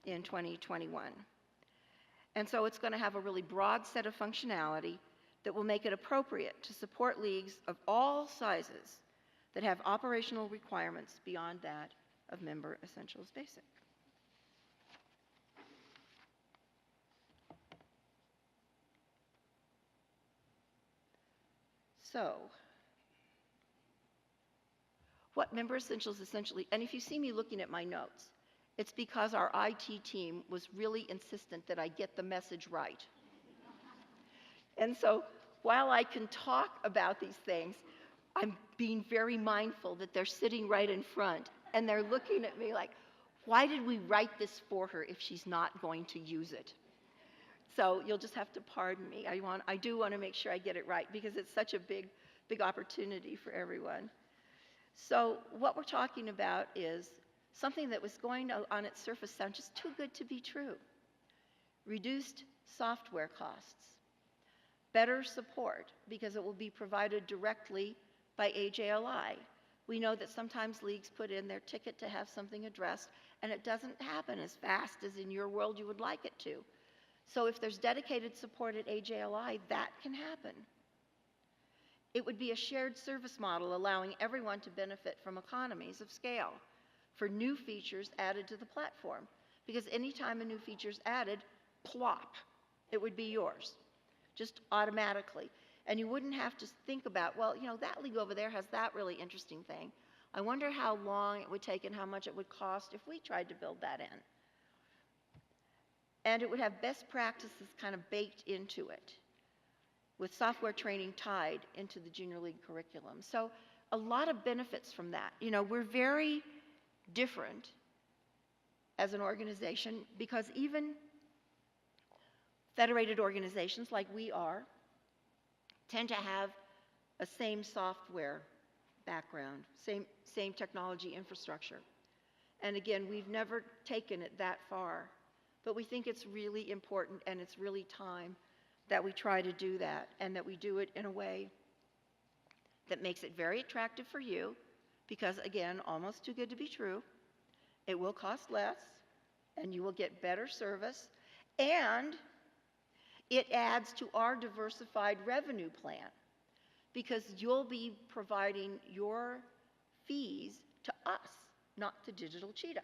in 2021. And so it's going to have a really broad set of functionality that will make it appropriate to support leagues of all sizes that have operational requirements beyond that of Member Essentials Basic. So, what Member Essentials essentially, and if you see me looking at my notes, it's because our IT team was really insistent that I get the message right. And so, while I can talk about these things, I'm being very mindful that they're sitting right in front, and they're looking at me like, why did we write this for her if she's not going to use it? So you'll just have to pardon me. I do want to make sure I get it right, because it's such a big opportunity for everyone. So what we're talking about is something that was going to, on its surface, sound just too good to be true. Reduced software costs. Better support, because it will be provided directly by AJLI. We know that sometimes leagues put in their ticket to have something addressed, and it doesn't happen as fast as in your world you would like it to. So if there's dedicated support at AJLI, that can happen. It would be a shared service model allowing everyone to benefit from economies of scale for new features added to the platform. Because anytime a new feature is added, plop, it would be yours, just automatically. And you wouldn't have to think about, well, you know, that league over there has that really interesting thing. I wonder how long it would take and how much it would cost if we tried to build that in. And it would have best practices kind of baked into it, with software training tied into the junior league curriculum. So a lot of benefits from that. You know, we're very different as an organization, because even federated organizations like we are tend to have a same software background, same technology infrastructure. And again, we've never taken it that far, but we think it's really important, and it's really time that we try to do that, and that we do it in a way that makes it very attractive for you, because again, almost too good to be true. It will cost less, and you will get better service, and it adds to our diversified revenue plan, because you'll be providing your fees to us, not to Digital Cheetah.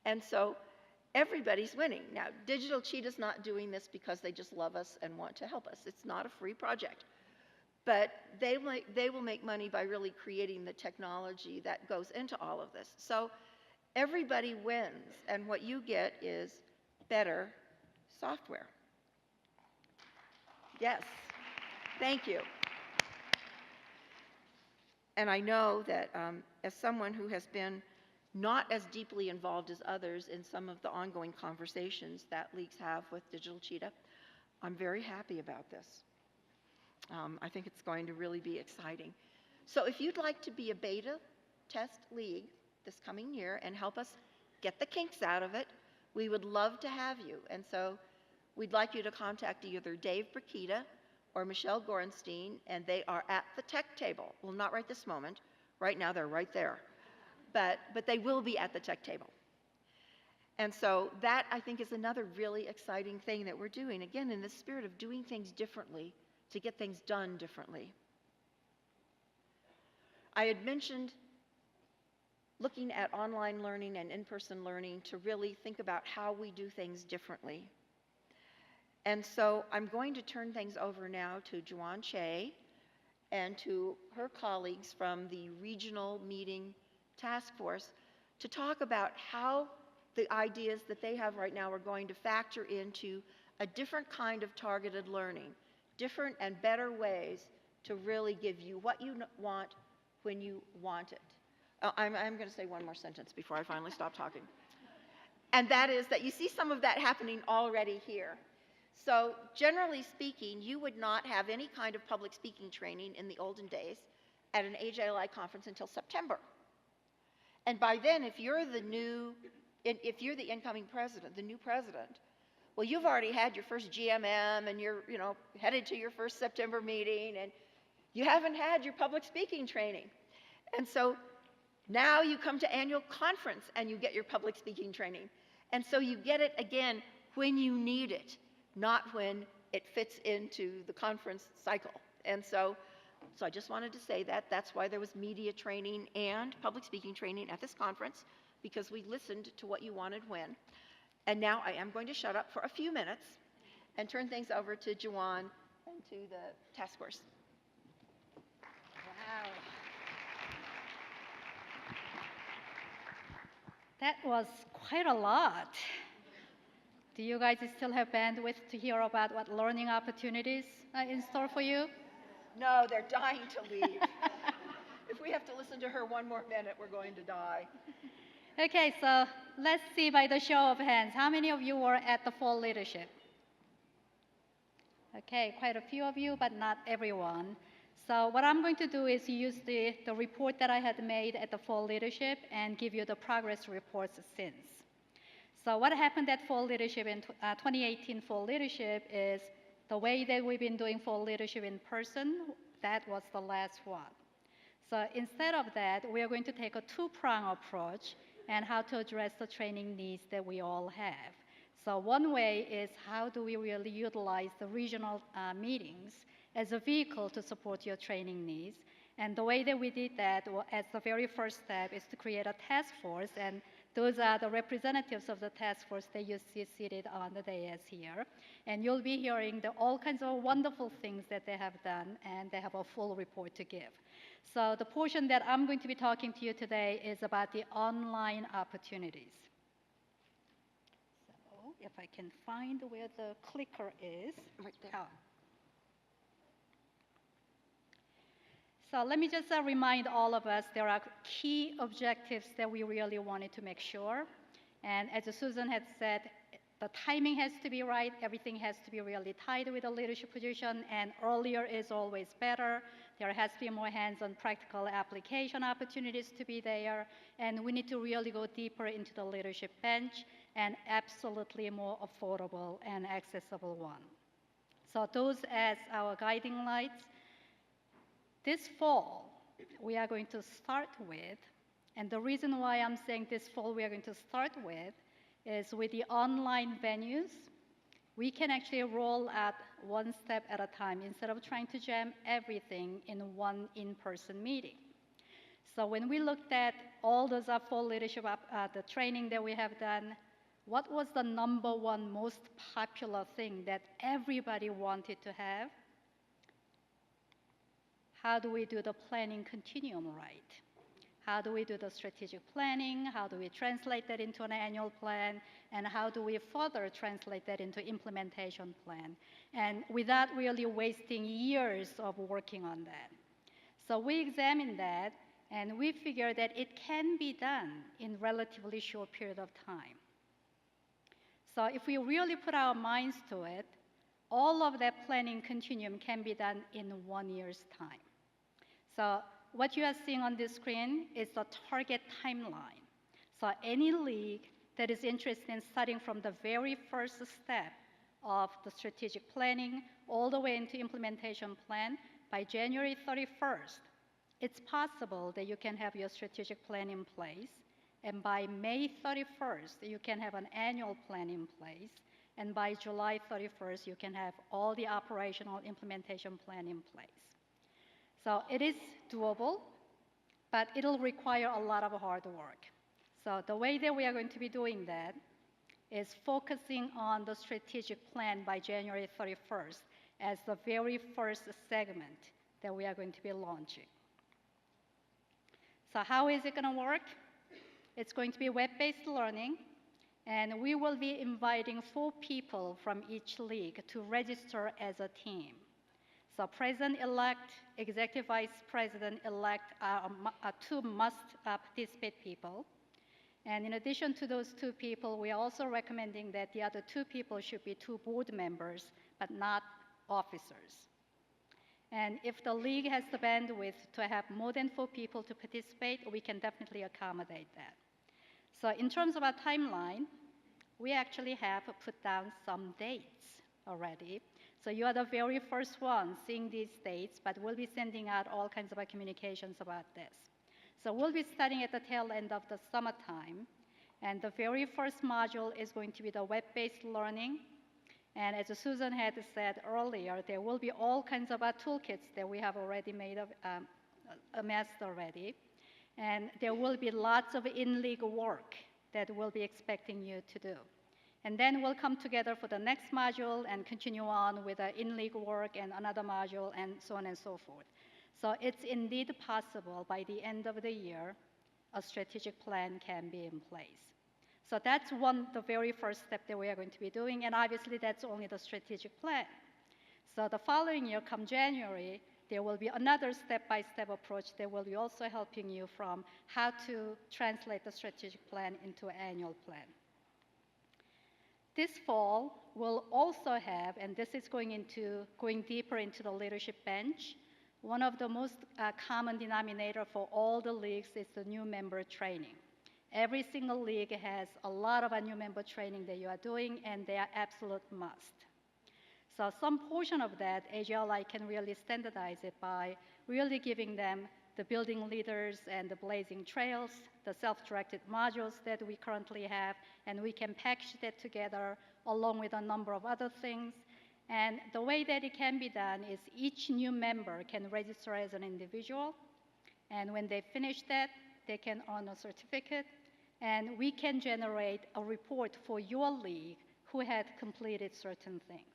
And so everybody's winning. Now, Digital Cheetah's not doing this because they just love us and want to help us. It's not a free project. But they will make money by really creating the technology that goes into all of this. So everybody wins, and what you get is better software. Yes, thank you. And I know that as someone who has been not as deeply involved as others in some of the ongoing conversations that leagues have with Digital Cheetah, I'm very happy about this. I think it's going to really be exciting. So if you'd like to be a beta test league this coming year and help us get the kinks out of it, we would love to have you. And so we'd like you to contact either Dave Brikita or Michelle Gorenstein, and they are at the tech table. Well, not right this moment. Right now, they're right there. But they will be at the tech table. And so that, I think, is another really exciting thing that we're doing, again, in the spirit of doing things differently to get things done differently. I had mentioned looking at online learning and in-person learning to really think about how we do things differently. And so I'm going to turn things over now to Juan Che and to her colleagues from the Regional Meeting Task Force to talk about how the ideas that they have right now are going to factor into a different kind of targeted learning, different and better ways to really give you what you want when you want it. I'm going to say one more sentence before I finally stop talking. And that is that you see some of that happening already here. So generally speaking, you would not have any kind of public speaking training in the olden days at an AJLI conference until September. And by then, if you're the incoming president, the new president, well, you've already had your first GMM and you're, headed to your first September meeting, and you haven't had your public speaking training. And so now you come to annual conference and you get your public speaking training. And so you get it again when you need it, not when it fits into the conference cycle. And so I just wanted to say that. That's why there was media training and public speaking training at this conference, because we listened to what you wanted when. And now I am going to shut up for a few minutes and turn things over to Juwan and to the task force. Wow. That was quite a lot. Do you guys still have bandwidth to hear about what learning opportunities are in store for you? No, they're dying to leave. If we have to listen to her one more minute, we're going to die. Okay, so let's see by the show of hands, how many of you were at the fall leadership? Okay, quite a few of you, but not everyone. So what I'm going to do is use the report that I had made at the fall leadership and give you the progress reports since. So what happened at fall leadership in 2018 fall leadership is the way that we've been doing fall leadership in person, that was the last one. So instead of that, we are going to take a two-pronged approach and how to address the training needs that we all have. So one way is how do we really utilize the regional meetings as a vehicle to support your training needs. And the way that we did that as the very first step is to create a task force, and those are the representatives of the task force that you see seated on the dais here. And you'll be hearing all kinds of wonderful things that they have done, and they have a full report to give. So the portion that I'm going to be talking to you today is about the online opportunities. So if I can find where the clicker is. Right there. Oh. So let me just remind all of us there are key objectives that we really wanted to make sure. And as Susan had said, the timing has to be right. Everything has to be really tied with a leadership position, and earlier is always better. There has to be more hands-on practical application opportunities to be there, and we need to really go deeper into the leadership bench and absolutely more affordable and accessible one. So those as our guiding lights. This fall, we are going to start with, and the reason why I'm saying this fall we are going to start with is with the online venues, we can actually roll out one step at a time instead of trying to jam everything in one in-person meeting. So when we looked at all those fall leadership, the training that we have done, what was the number one most popular thing that everybody wanted to have? How do we do the planning continuum right? How do we do the strategic planning? How do we translate that into an annual plan? And how do we further translate that into implementation plan? And without really wasting years of working on that. So we examined that, and we figured that it can be done in relatively short period of time. So if we really put our minds to it, all of that planning continuum can be done in 1 year's time. So what you are seeing on this screen is the target timeline. So any league that is interested in starting from the very first step of the strategic planning all the way into implementation plan by January 31st, it's possible that you can have your strategic plan in place, and by May 31st, you can have an annual plan in place, and by July 31st, you can have all the operational implementation plan in place. So it is doable, but it'll require a lot of hard work. So the way that we are going to be doing that is focusing on the strategic plan by January 31st as the very first segment that we are going to be launching. So how is it going to work? It's going to be web-based learning, and we will be inviting 4 people from each league to register as a team. So President-elect, Executive Vice President-elect are 2 must participate people. And in addition to those 2 people, we are also recommending that the other 2 people should be 2 board members, but not officers. And if the league has the bandwidth to have more than 4 people to participate, we can definitely accommodate that. So in terms of our timeline, we actually have put down some dates already. So you are the very first one seeing these dates, but we'll be sending out all kinds of communications about this. So we'll be starting at the tail end of the summertime, and the very first module is going to be the web-based learning. And as Susan had said earlier, there will be all kinds of toolkits that we have already made amassed already. And there will be lots of in-league work that we'll be expecting you to do. And then we'll come together for the next module and continue on with the in-league work and another module and so on and so forth. So it's indeed possible by the end of the year, a strategic plan can be in place. So that's the very first step that we are going to be doing, and obviously that's only the strategic plan. So the following year, come January, there will be another step-by-step approach that will be also helping you from how to translate the strategic plan into an annual plan. This fall, we'll also have, and this is going deeper into the leadership bench, one of the most common denominator for all the leagues is the new member training. Every single league has a lot of new member training that you are doing, and they are absolute must. So some portion of that, AJLI can really standardize it by really giving them the building leaders and the blazing trails, the self-directed modules that we currently have, and we can package that together along with a number of other things. And the way that it can be done is each new member can register as an individual, and when they finish that, they can earn a certificate, and we can generate a report for your league who had completed certain things.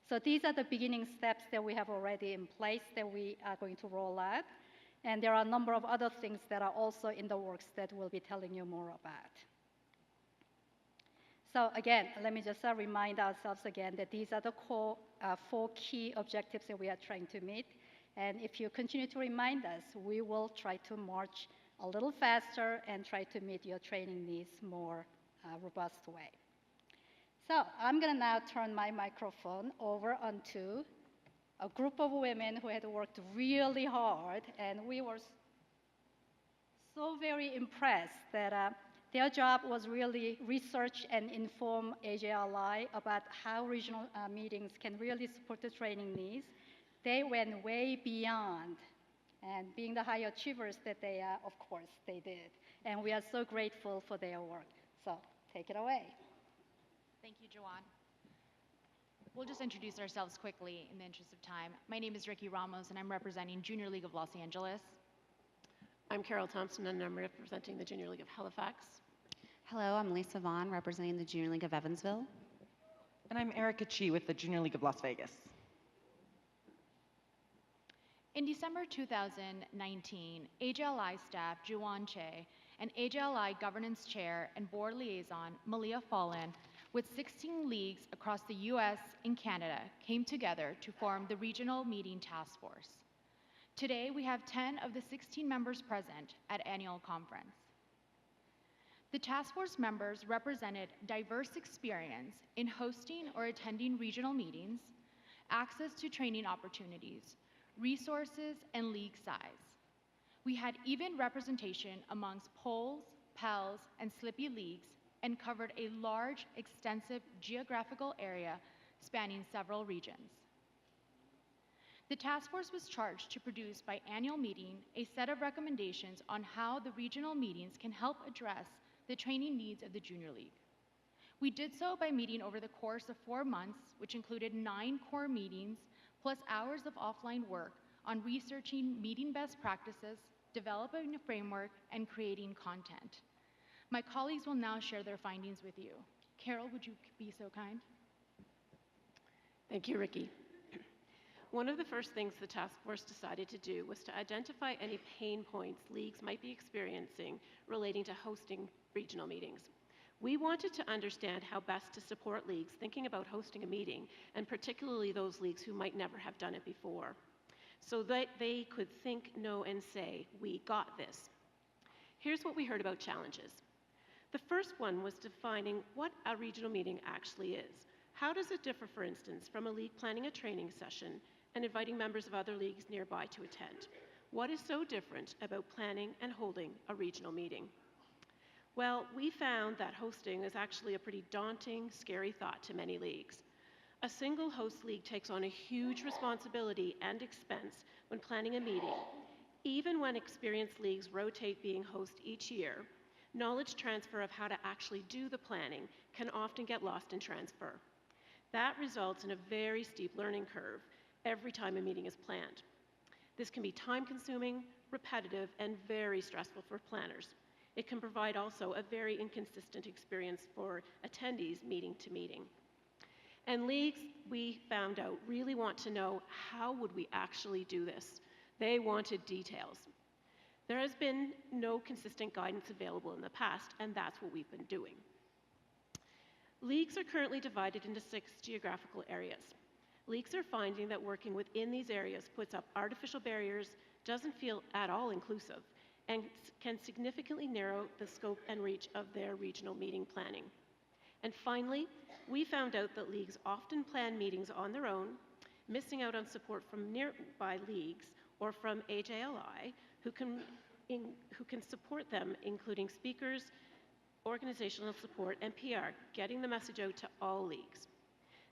So these are the beginning steps that we have already in place that we are going to roll out, and there are a number of other things that are also in the works that we'll be telling you more about. So again, let me just remind ourselves again that these are the core 4 key objectives that we are trying to meet. And if you continue to remind us, we will try to march a little faster and try to meet your training needs more robust way. So I'm going to now turn my microphone over onto a group of women who had worked really hard, and we were so very impressed that their job was really research and inform AJLI about how regional meetings can really support the training needs. They went way beyond, and being the high achievers that they are, of course, they did. And we are so grateful for their work. So take it away. Thank you, Joanne. We'll just introduce ourselves quickly in the interest of time. My name is Ricky Ramos, and I'm representing Junior League of Los Angeles. I'm Carol Thompson, and I'm representing the Junior League of Halifax. Hello, I'm Lisa Vaughn, representing the Junior League of Evansville. And I'm Erica Chi with the Junior League of Las Vegas. In December 2019, AJLI staff Juwan Che and AJLI Governance Chair and Board Liaison Malia Fallon with 16 leagues across the US and Canada came together to form the Regional Meeting Task Force. Today, we have 10 of the 16 members present at annual conference. The task force members represented diverse experience in hosting or attending regional meetings, access to training opportunities, resources, and league size. We had even representation amongst poles, PELs, and Slippy leagues and covered a large, extensive geographical area spanning several regions. The task force was charged to produce by annual meeting a set of recommendations on how the regional meetings can help address the training needs of the Junior League. We did so by meeting over the course of 4 months, which included 9 core meetings, plus hours of offline work on researching meeting best practices, developing a framework, and creating content. My colleagues will now share their findings with you. Carol, would you be so kind? Thank you, Ricky. One of the first things the task force decided to do was to identify any pain points leagues might be experiencing relating to hosting regional meetings. We wanted to understand how best to support leagues thinking about hosting a meeting, and particularly those leagues who might never have done it before, so that they could think, know, and say, "We got this." Here's what we heard about challenges. The first one was defining what a regional meeting actually is. How does it differ, for instance, from a league planning a training session and inviting members of other leagues nearby to attend? What is so different about planning and holding a regional meeting? Well, we found that hosting is actually a pretty daunting, scary thought to many leagues. A single host league takes on a huge responsibility and expense when planning a meeting. Even when experienced leagues rotate being host each year, knowledge transfer of how to actually do the planning can often get lost in transfer. That results in a very steep learning curve every time a meeting is planned. This can be time-consuming, repetitive, and very stressful for planners. It can provide also a very inconsistent experience for attendees meeting to meeting. And leagues, we found out, really want to know, how would we actually do this? They wanted details. There has been no consistent guidance available in the past, and that's what we've been doing. Leagues are currently divided into 6 geographical areas. Leagues are finding that working within these areas puts up artificial barriers, doesn't feel at all inclusive, and can significantly narrow the scope and reach of their regional meeting planning. And finally, we found out that leagues often plan meetings on their own, missing out on support from nearby leagues or from AJLI, who can support them, including speakers, organizational support, and PR, getting the message out to all leagues.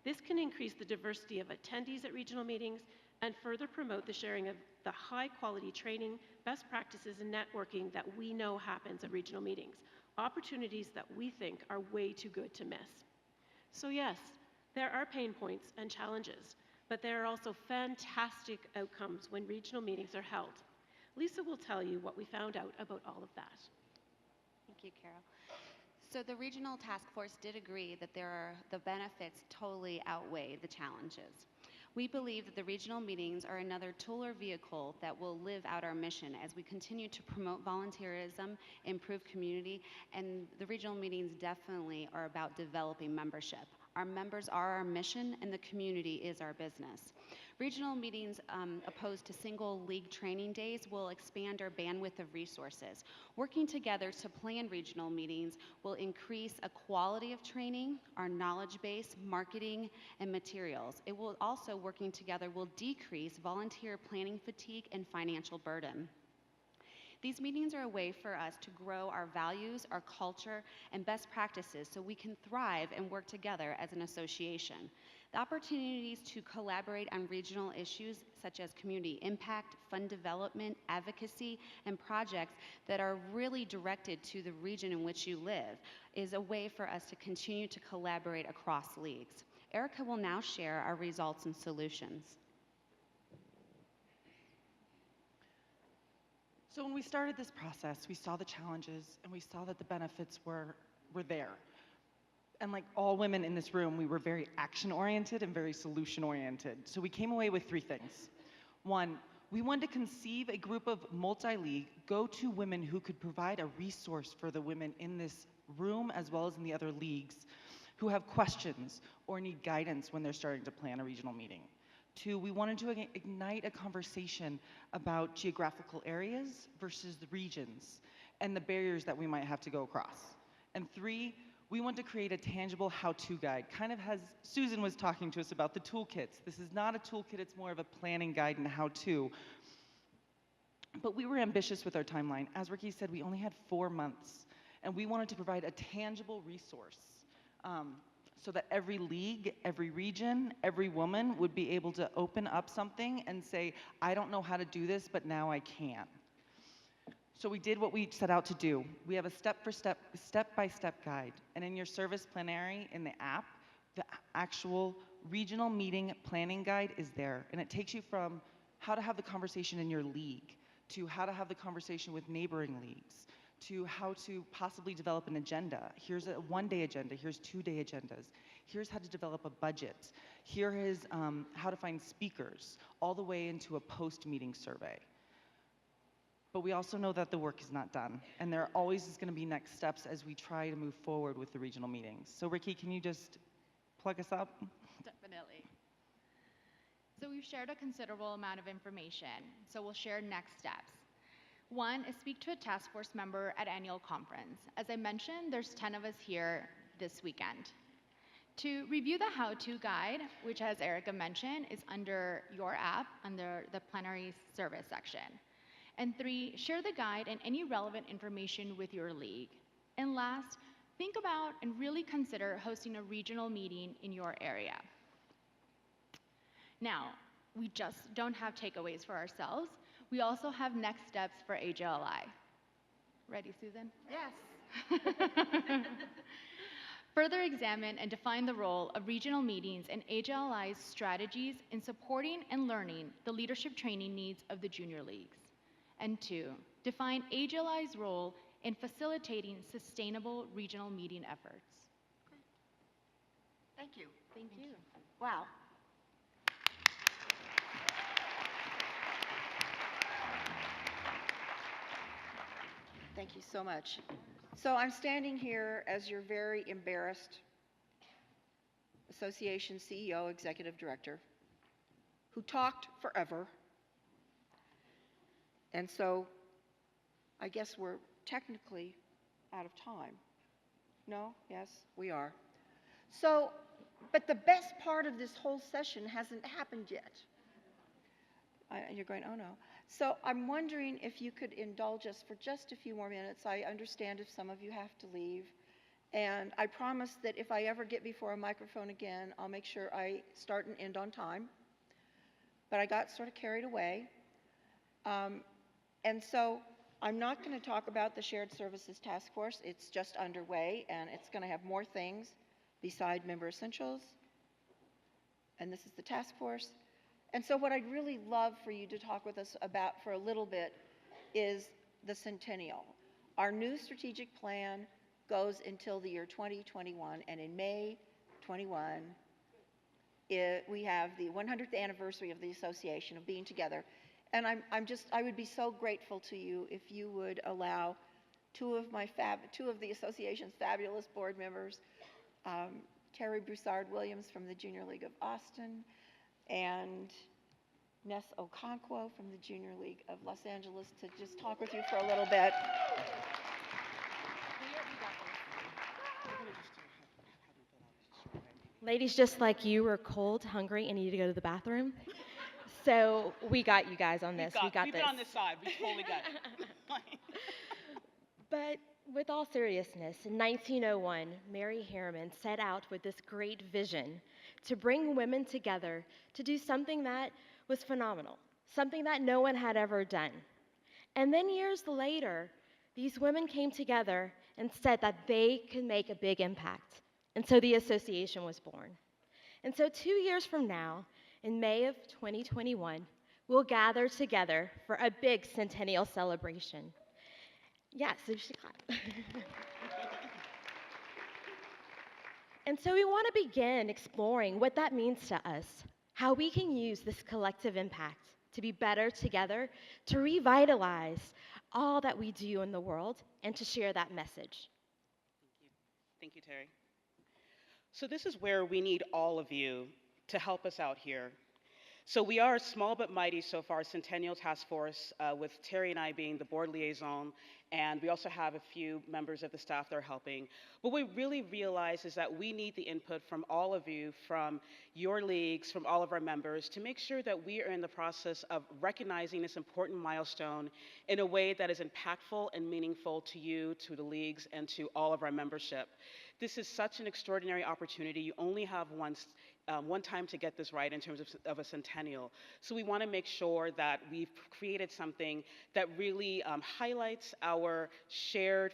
This can increase the diversity of attendees at regional meetings and further promote the sharing of the high-quality training, best practices, and networking that we know happens at regional meetings, opportunities that we think are way too good to miss. So yes, there are pain points and challenges, but there are also fantastic outcomes when regional meetings are held. Lisa will tell you what we found out about all of that. Thank you, Carol. So the regional task force did agree that the benefits totally outweigh the challenges. We believe that the regional meetings are another tool or vehicle that will live out our mission as we continue to promote volunteerism, improve community, and the regional meetings definitely are about developing membership. Our members are our mission, and the community is our business. Regional meetings, opposed to single league training days, will expand our bandwidth of resources. Working together to plan regional meetings will increase a quality of training, our knowledge base, marketing, and materials. It will also, working together, will decrease volunteer planning fatigue and financial burden. These meetings are a way for us to grow our values, our culture, and best practices so we can thrive and work together as an association. The opportunities to collaborate on regional issues such as community impact, fund development, advocacy, and projects that are really directed to the region in which you live is a way for us to continue to collaborate across leagues. Erica will now share our results and solutions. So when we started this process, we saw the challenges and we saw that the benefits were there. And like all women in this room, we were very action-oriented and very solution-oriented. So we came away with 3 things. 1, we wanted to conceive a group of multi-league, go-to women who could provide a resource for the women in this room as well as in the other leagues who have questions or need guidance when they're starting to plan a regional meeting. 2, we wanted to ignite a conversation about geographical areas versus the regions and the barriers that we might have to go across. And 3, we want to create a tangible how-to guide, kind of as Susan was talking to us about the toolkits. This is not a toolkit, it's more of a planning guide and how-to. But we were ambitious with our timeline. As Ricky said, we only had 4 months, and we wanted to provide a tangible resource. so that every league, every region, every woman would be able to open up something and say, I don't know how to do this, but now I can. So we did what we set out to do. We have a step-by-step guide. And in your service plenary in the app, the actual regional meeting planning guide is there. And it takes you from how to have the conversation in your league, to how to have the conversation with neighboring leagues, to how to possibly develop an agenda. Here's a one-day agenda, here's two-day agendas. Here's how to develop a budget. Here is how to find speakers, all the way into a post-meeting survey. But we also know that the work is not done, and there always is going to be next steps as we try to move forward with the regional meetings. So Ricky, can you just plug us up? Definitely. So we've shared a considerable amount of information, so we'll share next steps. One is speak to a task force member at annual conference. As I mentioned, there's 10 of us here this weekend. To review the how-to guide, which as Erica mentioned, is under your app, under the plenary service section. And 3, share the guide and any relevant information with your league. And last, think about and really consider hosting a regional meeting in your area. Now, we just don't have takeaways for ourselves. We also have next steps for AJLI. Ready, Susan? Yes. Further examine and define the role of regional meetings and AJLI's strategies in supporting and learning the leadership training needs of the junior leagues. And 2, define AJLI's role in facilitating sustainable regional meeting efforts. Thank you. Thank you. Wow. Thank you so much. So I'm standing here as your very embarrassed association CEO, executive director, who talked forever. And so I guess we're technically out of time. No? Yes, we are. So, but the best part of this whole session hasn't happened yet. You're going, oh no. So I'm wondering if you could indulge us for just a few more minutes. I understand if some of you have to leave. And I promise that if I ever get before a microphone again, I'll make sure I start and end on time. But I got sort of carried away. And so I'm not going to talk about the Shared Services Task Force. It's just underway, and it's going to have more things beside member essentials. And this is the task force. And so what I'd really love for you to talk with us about for a little bit is the centennial. Our new strategic plan goes until the year 2021, and in May 21, we have the 100th anniversary of the association of being together. And I would be so grateful to you if you would allow two of the association's fabulous board members, Terry Broussard-Williams from the Junior League of Austin, and Ness Okonkwo from the Junior League of Los Angeles to just talk with you for a little bit. Ladies just like you were cold, hungry, and needed to go to the bathroom. So we got you guys on this. We got We've this. been on this side. We totally got it. But with all seriousness, in 1901, Mary Harriman set out with this great vision to bring women together to do something that was phenomenal, something that no one had ever done. And then years later, these women came together and said that they could make a big impact. And so the association was born. And so 2 years from now, in May of 2021, we'll gather together for a big centennial celebration. Yes, so you should clap. And so we want to begin exploring what that means to us, how we can use this collective impact to be better together, to revitalize all that we do in the world, and to share that message. Thank you, Terry. So this is where we need all of you to help us out here. So we are a small but mighty so far Centennial Task Force, with Terry and I being the board liaison, and we also have a few members of the staff that are helping. What we really realize is that we need the input from all of you, from your leagues, from all of our members, to make sure that we are in the process of recognizing this important milestone in a way that is impactful and meaningful to you, to the leagues, and to all of our membership. This is such an extraordinary opportunity. You only have one time to get this right in terms of a centennial. So we want to make sure that we've created something that really highlights our shared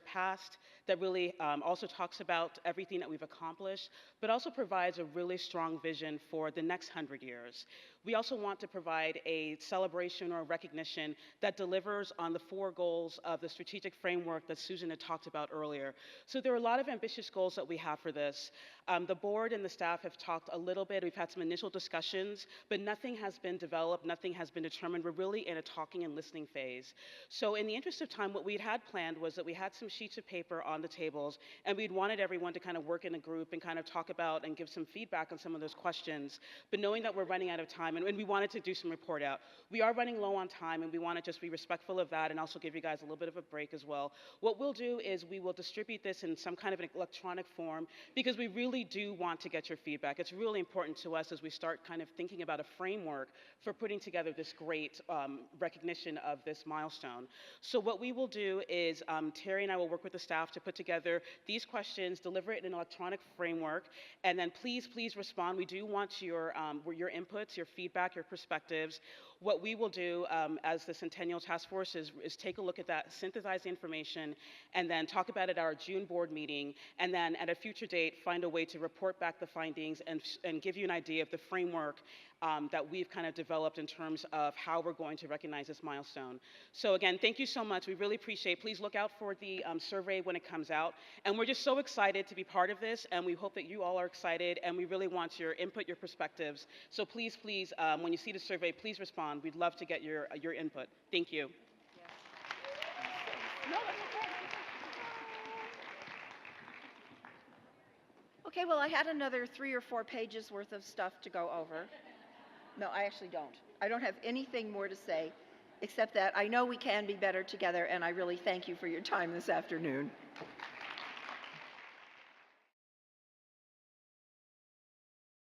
past, that really also talks about everything that we've accomplished, but also provides a really strong vision for the next 100 years. We also want to provide a celebration or recognition that delivers on the 4 goals of the strategic framework that Susan had talked about earlier. So there are a lot of ambitious goals that we have for this. The board and the staff have talked a little bit. We've had some initial discussions, but nothing has been developed, nothing has been determined. We're really in a talking and listening phase. So in the interest of time, what we had planned was that we had some sheets of paper on the tables, and we'd wanted everyone to kind of work in a group and kind of talk about and give some feedback on some of those questions. But knowing that we're running out of time, and we wanted to do some report out, we are running low on time, and we want to just be respectful of that and also give you guys a little bit of a break as well. What we'll do is we will distribute this in some kind of an electronic form, because we really do want to get your feedback. It's really important to us as we start kind of thinking about a framework for putting together this great recognition of this milestone. So what we will do is Terry and I will work with the staff to put together these questions, deliver it in an electronic framework, and then please respond. We do want your inputs, your feedback, your perspectives. What we will do as the Centennial Task Force is take a look at that, synthesize the information, and then talk about it at our June board meeting, and then at a future date find a way to report back the findings and give you an idea of the framework that we've kind of developed in terms of how we're going to recognize this milestone. So again, thank you so much. We really appreciate it. Please look out for the survey when it comes out. And we're just so excited to be part of this, and we hope that you all are excited, and we really want your input, your perspectives. So please, when you see the survey, please respond. We'd love to get your input. Thank you. Okay, well, I had another 3 or 4 pages worth of stuff to go over. No, I actually don't. I don't have anything more to say, except that I know we can be better together, and I really thank you for your time this afternoon.